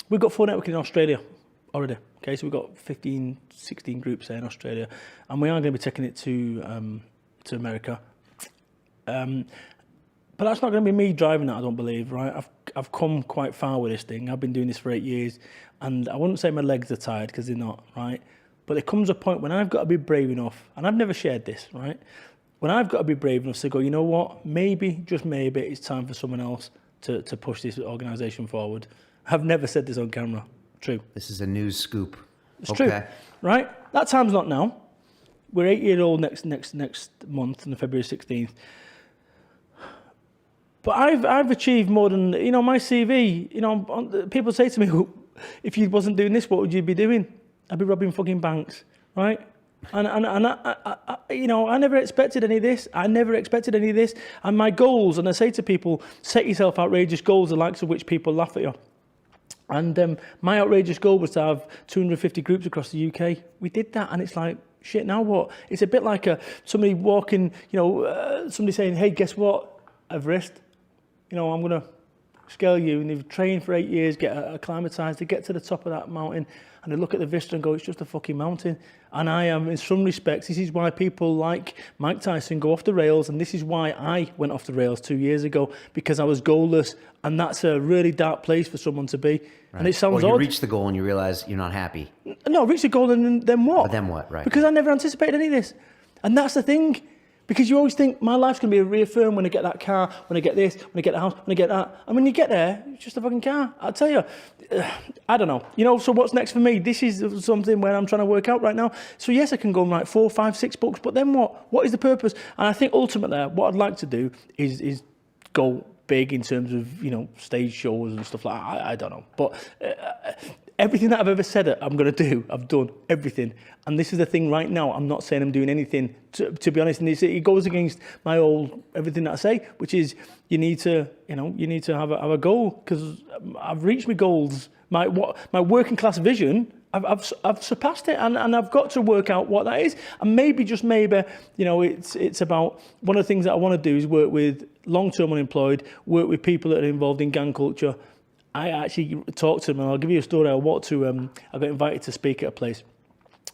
We've got 4 networking in Australia already. Okay, so we've got 15, 16 groups there in Australia, and we are going to be taking it to America. But that's not going to be me driving that, I don't believe, right? I've come quite far with this thing. I've been doing this for 8 years, and I wouldn't say my legs are tired, because they're not, right? But there comes a point when I've got to be brave enough, and I've never shared this, right? When I've got to be brave enough to go, you know what? Maybe, just maybe, it's time for someone else to push this organisation forward. I've never said this on camera. True. This is a news scoop. It's true, right? That time's not now. We're 8 years old next month, on February 16th. But I've achieved more than, my CV. People say to me, if you wasn't doing this, what would you be doing? I'd be robbing fucking banks, right? And I never expected any of this. And my goals, and I say to people, set yourself outrageous goals, the likes of which people laugh at you. And my outrageous goal was to have 250 groups across the UK. We did that, and it's like, shit, now what? It's a bit like somebody walking, somebody saying, hey, guess what, Everest? I'm going to scale you. And they've trained for 8 years, get acclimatized, they get to the top of that mountain, and they look at the vista and go, it's just a fucking mountain. And I am, in some respects, this is why people like Mike Tyson go off the rails, and this is why I went off the rails 2 years ago, because I was goalless, and that's a really dark place for someone to be. Right. And it sounds odd. Or you reach the goal and you realize you're not happy. No, reach the goal and then what? But then what, right. Because I never anticipated any of this. And that's the thing. Because you always think, my life's going to be reaffirmed when I get that car, when I get this, when I get the house, when I get that. And when you get there, it's just a fucking car. I'll tell you, I don't know. So what's next for me? This is something where I'm trying to work out right now. So yes, I can go and write 4, 5, 6 books, but then what? What is the purpose? And I think ultimately what I'd like to do is go big in terms of, stage shows and stuff like that. I don't know. But everything that I've ever said I'm going to do, I've done everything. And this is the thing right now, I'm not saying I'm doing anything, to be honest, and it goes against my everything that I say, which is you need to have a goal, because I've reached my goals. My working class vision, I've surpassed it, and I've got to work out what that is. And maybe, just maybe, it's about, one of the things that I want to do is work with long-term unemployed, work with people that are involved in gang culture. I actually talked to them, and I'll give you a story. I got invited to speak at a place,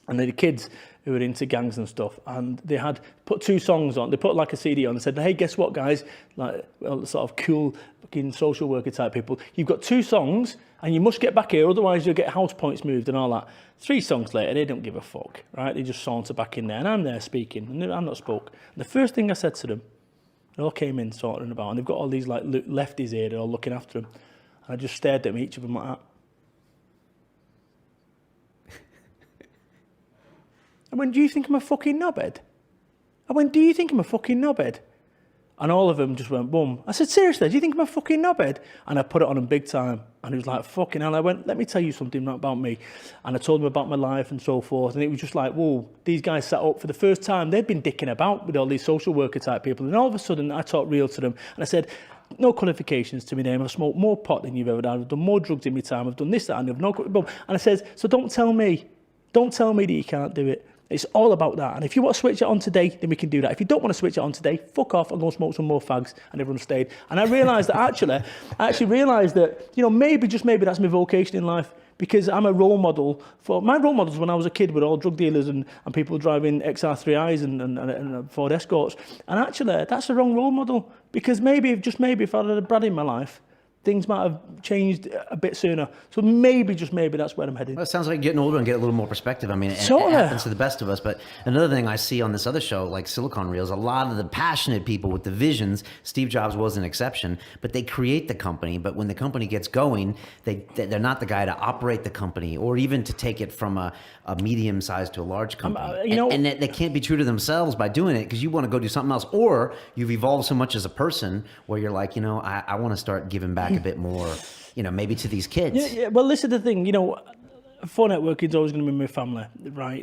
and they had kids who were into gangs and stuff, and they had put 2 songs on. They put like a CD on and said, hey, guess what, guys? Like, sort of cool fucking social worker type people. You've got 2 songs, and you must get back here, otherwise you'll get house points moved and all that. 3 songs later, they don't give a fuck, right? They just saunter back in there, and I'm there speaking, and I'm not spoke. And the first thing I said to them, they all came in sauntering about, and they've got all these like lefties here, they're all looking after them. And I just stared at them, each of them like that. I went, do you think I'm a fucking knobhead? And all of them just went, boom. I said, seriously, do you think I'm a fucking knobhead? And I put it on him big time. And he was like, fucking hell. I went, let me tell you something about me. And I told him about my life and so forth. And it was just like, whoa, these guys sat up for the first time. They'd been dicking about with all these social worker type people. And all of a sudden, I talked real to them. And I said, no qualifications to my name. I've smoked more pot than you've ever done. I've done more drugs in my time. I've done this, that, and the other. And I said, so don't tell me that you can't do it. It's all about that. And if you want to switch it on today, then we can do that. If you don't want to switch it on today, fuck off and go smoke some more fags. And everyone stayed. And I realised that I actually realised that, maybe, just maybe, that's my vocation in life. Because I'm a role model my role models when I was a kid were all drug dealers and people driving XR3Is and Ford Escorts. And actually, that's the wrong role model. Because maybe, if I had a Brad in my life, things might have changed a bit sooner. So maybe, just maybe, that's where I'm headed. Well, it sounds like getting older and get a little more perspective. I mean, it happens to the best of us. But another thing I see on this other show, like Silicon Reels, a lot of the passionate people with the visions, Steve Jobs was an exception, but they create the company. But when the company gets going, they're not the guy to operate the company or even to take it from a medium size to a large company. And they can't be true to themselves by doing it, because you want to go do something else. Or you've evolved so much as a person where you're like, I want to start giving back a bit more, maybe to these kids. Yeah. Well, this is the thing, for networking is always going to be my family, right?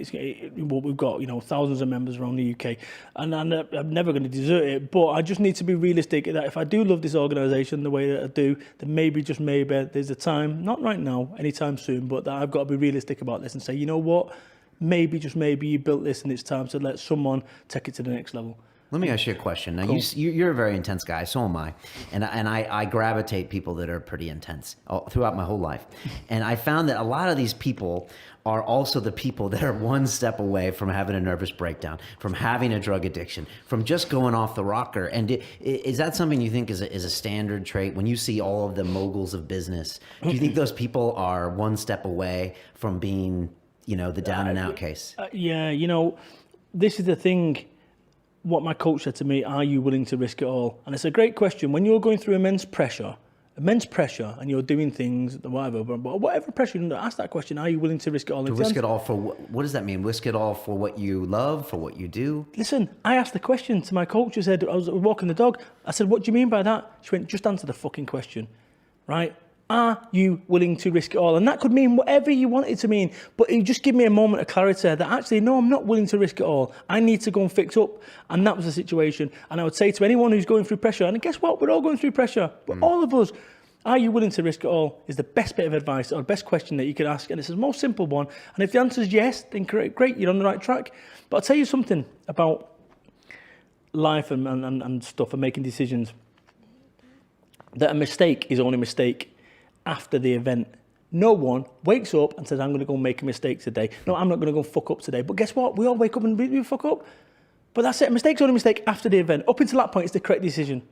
We've got, thousands of members around the UK, and I'm never going to desert it. But I just need to be realistic that if I do love this organisation the way that I do, then maybe, just maybe, there's a time, not right now, anytime soon, but that I've got to be realistic about this and say, you know what? Maybe, just maybe, you built this and it's time to let someone take it to the next level. Let me ask you a question. Now, cool. You're a very intense guy, so am I. And I gravitate people that are pretty intense throughout my whole life. And I found that a lot of these people are also the people that are one step away from having a nervous breakdown, from having a drug addiction, from just going off the rocker. And is that something you think is a standard trait? When you see all of the moguls of business, do you think those people are one step away from being, the down and out case? Yeah, this is the thing. What my coach said to me, are you willing to risk it all? And it's a great question. When you're going through immense pressure, and you're doing things, whatever pressure, ask that question, are you willing to risk it all? To risk it all for what does that mean? Risk it all for what you love, for what you do? Listen, I asked the question to my coach. I said, I was walking the dog. I said, what do you mean by that? She went, just answer the fucking question, right? Are you willing to risk it all? And that could mean whatever you want it to mean. But it just gave me a moment of clarity that actually, no, I'm not willing to risk it all. I need to go and fix up. And that was the situation. And I would say to anyone who's going through pressure, and guess what? We're all going through pressure. But all of us, are you willing to risk it all? Is the best bit of advice or the best question that you could ask. And it's the most simple one. And if the answer is yes, then great, you're on the right track. But I'll tell you something about life and stuff and making decisions. That a mistake is only a mistake after the event. No one wakes up and says, I'm going to go make a mistake today. No, I'm not going to go fuck up today. But guess what? We all wake up and we fuck up. But that's it. A mistake's only a mistake after the event. Up until that point, it's the correct decision.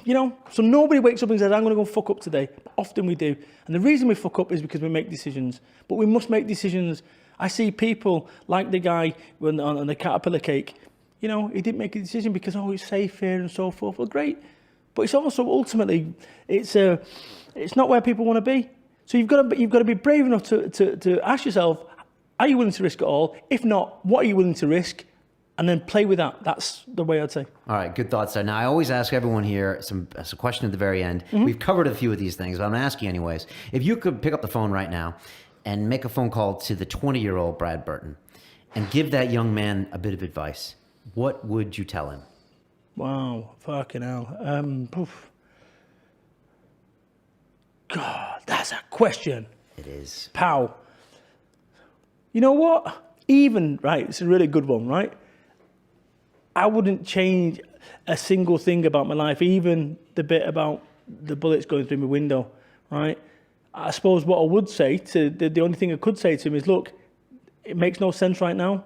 So nobody wakes up and says, I'm going to go fuck up today. But often we do. And the reason we fuck up is because we make decisions. But we must make decisions. I see people like the guy on the caterpillar cake. He didn't make a decision because, it's safe here and so forth. Well, great. But it's also ultimately, it's not where people want to be. So you've got to be brave enough to ask yourself, are you willing to risk it all? If not, what are you willing to risk? and then play with that. That's the way I'd say. All right, good thoughts there. Now, I always ask everyone here some question at the very end. We've covered a few of these things, but I'm going to ask you anyways. If you could pick up the phone right now and make a phone call to the 20-year-old Brad Burton and give that young man a bit of advice, what would you tell him? Wow, fucking hell. God, that's a question. It is. Pow. You know what? Even, right, it's a really good one, right? I wouldn't change a single thing about my life, even the bit about the bullets going through my window, right? I suppose what I would say to, the only thing I could say to him is, look, it makes no sense right now,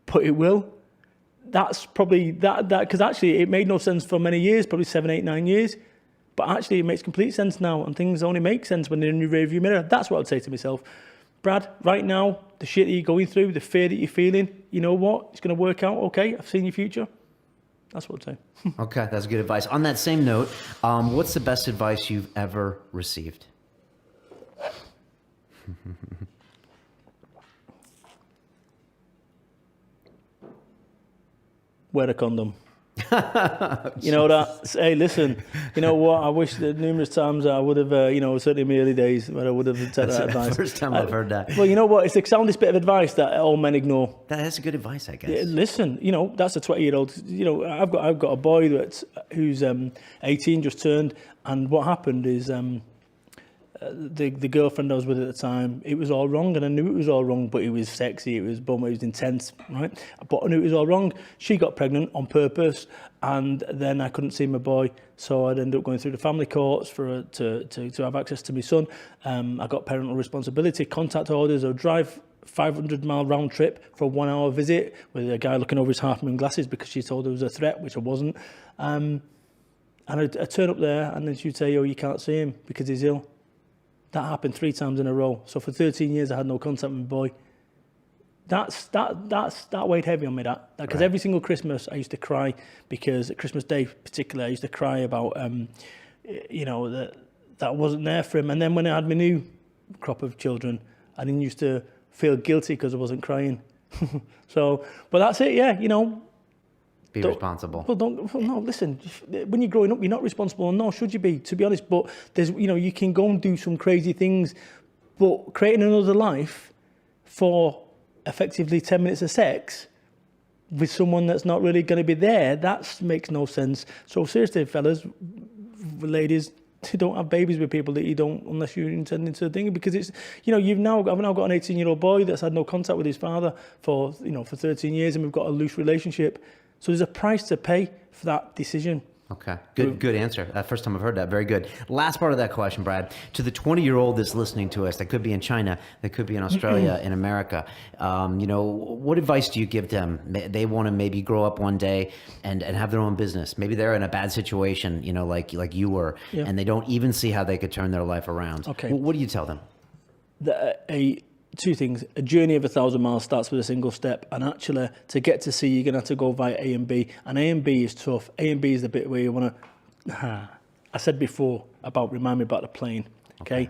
but it will. That's probably, because actually it made no sense for many years, probably 7, 8, 9 years. But actually it makes complete sense now, and things only make sense when they're in your rearview mirror. That's what I'd say to myself. Brad, right now, the shit that you're going through, the fear that you're feeling, you know what? It's going to work out, okay? I've seen your future. That's what I'd say. Okay, that's good advice. On that same note, what's the best advice you've ever received? Wear a condom. You know that. Hey, listen. You know what? I wish that numerous times I would have, certainly in my early days, where I would have taken that advice. That's the first time I've heard that. Well, you know what? It's the soundest bit of advice that all men ignore. That's good advice, I guess. Yeah, listen, that's a 20-year-old. I've got a boy who's 18, just turned, and what happened is the girlfriend I was with at the time, it was all wrong, and I knew it was all wrong, but it was sexy, it was bum, it was intense, right? But I knew it was all wrong. She got pregnant on purpose, and then I couldn't see my boy, so I'd end up going through the family courts for her to have access to my son. I got parental responsibility, contact orders. I'd drive 500-mile round trip for a 1-hour visit with a guy looking over his half-moon glasses because she told there was a threat, which I wasn't. And I'd turn up there, and then she'd say, "Oh, you can't see him because he's ill." That happened 3 times in a row. So for 13 years, I had no contact with my boy. That weighed heavy on me. Because Right. every single Christmas, I used to cry because at Christmas Day, particularly, I used to cry about, that wasn't there for him. And then when I had my new crop of children, I didn't used to feel guilty because I wasn't crying. But that's it. Yeah, Be responsible. No, listen, when you're growing up, you're not responsible, nor should you be, to be honest. But there's, you can go and do some crazy things, but creating another life for effectively 10 minutes of sex with someone that's not really going to be there, that makes no sense. So seriously, fellas, ladies, don't have babies with people that you don't, unless you're intending to think, because it's, I've now got an 18-year-old boy that's had no contact with his father for 13 years, and we've got a loose relationship. So there's a price to pay for that decision. Okay, good answer. First time I've heard that. Very good. Last part of that question, Brad. To the 20-year-old that's listening to us, that could be in China, that could be in Australia, in America, what advice do you give them? They want to maybe grow up one day and have their own business. Maybe they're in a bad situation, like you were, Yeah. and they don't even see how they could turn their life around. Okay. What do you tell them? Two things. A journey of 1,000 miles starts with a single step, and actually to get to C, you're going to have to go via A and B, and A and B is tough. A and B is the bit where you want to, I said before about, remind me about the plane, okay?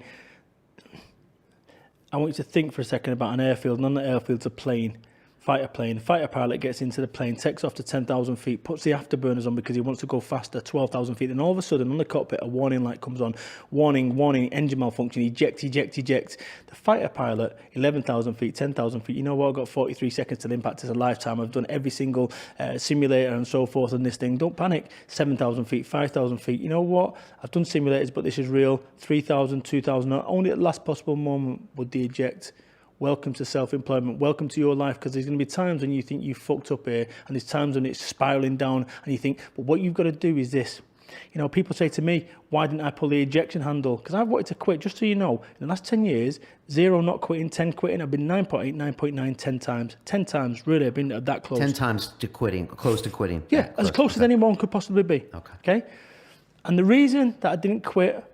I want you to think for a second about an airfield, and on the airfield's a plane. Fighter pilot gets into the plane, takes off to 10,000 feet, puts the afterburners on because he wants to go faster, 12,000 feet. Then all of a sudden, on the cockpit, a warning light comes on. Warning, engine malfunction, eject. The fighter pilot, 11,000 feet, 10,000 feet. You know what? I've got 43 seconds till impact. It's a lifetime. I've done every single simulator and so forth on this thing. Don't panic. 7,000 feet, 5,000 feet. You know what? I've done simulators, but this is real. 3,000, 2,000. Only at the last possible moment would the eject. Welcome to self-employment. Welcome to your life, because there's going to be times when you think you fucked up here, and there's times when it's spiraling down, and you think, but what you've got to do is this. People say to me, why didn't I pull the ejection handle? Because I've wanted to quit. Just so you know, in the last 10 years, 0 not quitting, 10 quitting. I've been 9.8, 9.9, 10 times. 10 times, really, I've been that close. 10 times to quitting, close to quitting. Yeah, as close as anyone could possibly be. Okay. And the reason that I didn't quit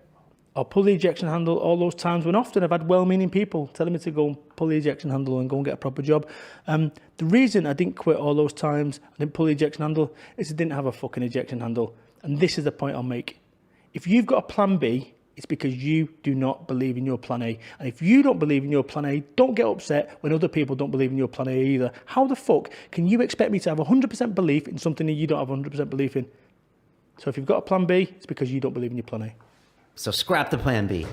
or pull the ejection handle all those times, when often I've had well-meaning people telling me to go and pull the ejection handle and go and get a proper job. The reason I didn't quit all those times, I didn't pull the ejection handle, is I didn't have a fucking ejection handle. And this is the point I'll make. If you've got a plan B, it's because you do not believe in your plan A. And if you don't believe in your plan A, don't get upset when other people don't believe in your plan A either. How the fuck can you expect me to have 100% belief in something that you don't have 100% belief in? So if you've got a plan B, it's because you don't believe in your plan A. So scrap the plan B.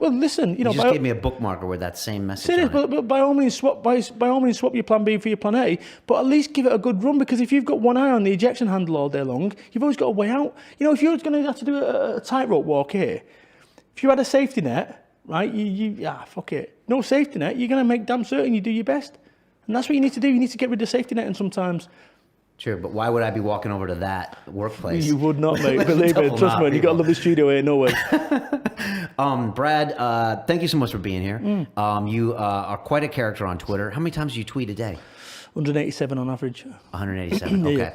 Well, listen, You just gave me a bookmarker with that same message on it. But by all means, swap your plan B for your plan A. But at least give it a good run, because if you've got one eye on the ejection handle all day long, you've always got a way out. You know, if you're going to have to do a tightrope walk here, if you had a safety net, right? Fuck it. No safety net. You're going to make damn certain you do your best, and that's what you need to do. You need to get rid of safety net, and sometimes. True, but why would I be walking over to that workplace? You would not, mate. Believe me. Trust me. You got to love the studio here. No way. Brad, thank you so much for being here. You are quite a character on Twitter. How many times do you tweet a day? 187 on average. 187. Okay.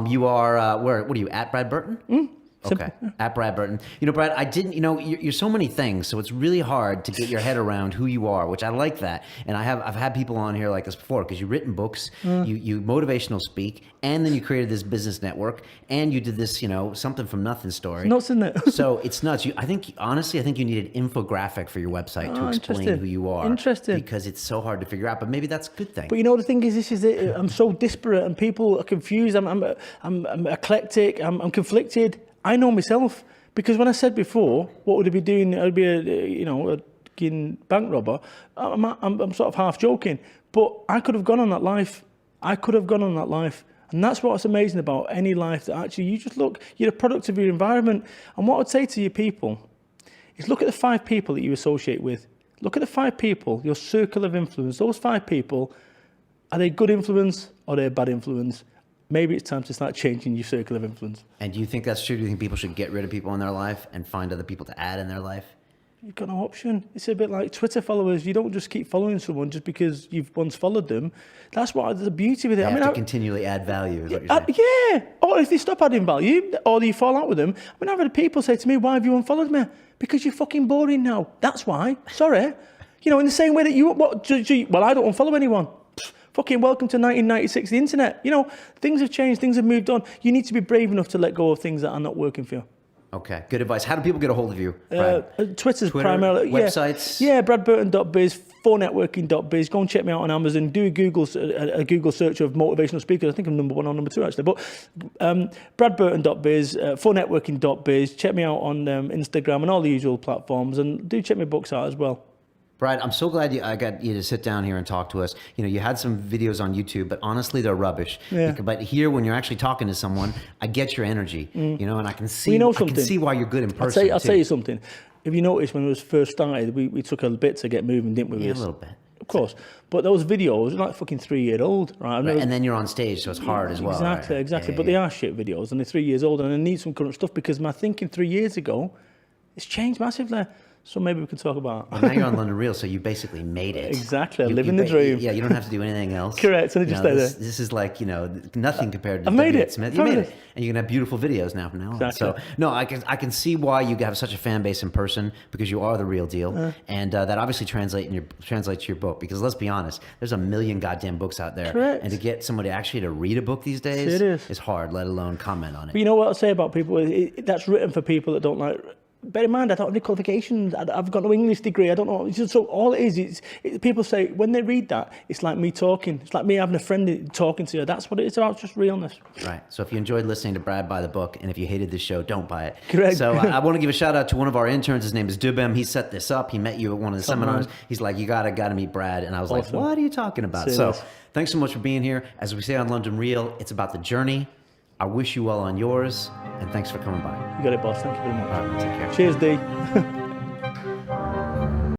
You are what are you at, Brad Burton? Okay, at Brad Burton. You know, Brad, you're so many things, so it's really hard to get your head around who you are, which I like that. And I've had people on here like this before, because you've written books, you motivational speak, and then you created this business network, and you did this, something from nothing story. It's nuts, isn't it? So it's nuts. Honestly, I think you need an infographic for your website to explain who you are. Interesting. Because it's so hard to figure out, but maybe that's a good thing. But the thing is, this is it. I'm so disparate, and people are confused. I'm eclectic. I'm conflicted. I know myself, because when I said before, what would I be doing? I'd be a bank robber. I'm sort of half joking, but I could have gone on that life. And that's what's amazing about any life, that actually you just you're a product of your environment. And what I'd say to you people is, look at the 5 people that you associate with. Look at the 5 people, your circle of influence. Those 5 people, are they good influence or are they a bad influence? Maybe it's time to start changing your circle of influence. And do you think that's true? Do you think people should get rid of people in their life and find other people to add in their life? You've got no option. It's a bit like Twitter followers. You don't just keep following someone just because you've once followed them. That's what the beauty with it. You have to continually add value, is what you're saying. Yeah. Or if they stop adding value, or you fall out with them. I've had people say to me, "Why have you unfollowed me?" Because you're fucking boring now. That's why. Sorry. In the same way that I don't unfollow anyone. Fucking welcome to 1996, the internet. Things have changed, things have moved on. You need to be brave enough to let go of things that are not working for you. Okay, good advice. How do people get a hold of you, Brad? Twitter's primarily. Websites? Yeah, bradburton.biz, 4networking.biz. Go and check me out on Amazon. Do a Google search of motivational speakers. I think I'm number 1 or number 2, actually. But bradburton.biz, 4networking.biz. Check me out on Instagram and all the usual platforms. And do check my books out as well. Brad, I'm so glad I got you to sit down here and talk to us. You had some videos on YouTube, but honestly, they're rubbish. Yeah. But here, when you're actually talking to someone, I get your energy, and I can see, I can see why you're good in person. I'll tell you something. If you noticed, when it was first started, we took a bit to get moving, didn't we? Yeah, a little bit. Of course. But those videos are like fucking 3-year-old, right? And then you're on stage, so it's hard as well. Exactly, right? exactly. But they are shit videos, and they're 3 years old, and I need some current stuff, because my thinking 3 years ago, it's changed massively. So maybe we can talk about. Well, now you're on London Real, so you basically made it. Exactly, living the dream. Yeah, you don't have to do anything else. Correct, and just stay there. This is like nothing compared to. I made it. Smith. You made it, and you're gonna have beautiful videos now from now on. Exactly. So no, I can see why you have such a fan base in person, because you are the real deal, and that obviously translates to your book. Because let's be honest, there's a million goddamn books out there, correct, and to get somebody actually to read a book these days is hard. Let alone comment on it. But you know what I'll say about people? That's written for people that don't like. Bear in mind, I don't have any qualifications. I've got no English degree. I don't know. So all it is, people say, when they read that, it's like me talking. It's like me having a friend talking to you. That's what it's about, just realness. Right. So if you enjoyed listening to Brad, buy the book. And if you hated this show, don't buy it. Correct. So I want to give a shout out to one of our interns. His name is Dubem. He set this up. He met you at one of the seminars. He's like, you gotta meet Brad. And I was like, what are you talking about? Serious. So thanks so much for being here. As we say on London Real, it's about the journey. I wish you well on yours, and thanks for coming by. You got it, boss. Thank you very much. All right, take care. Cheers, D.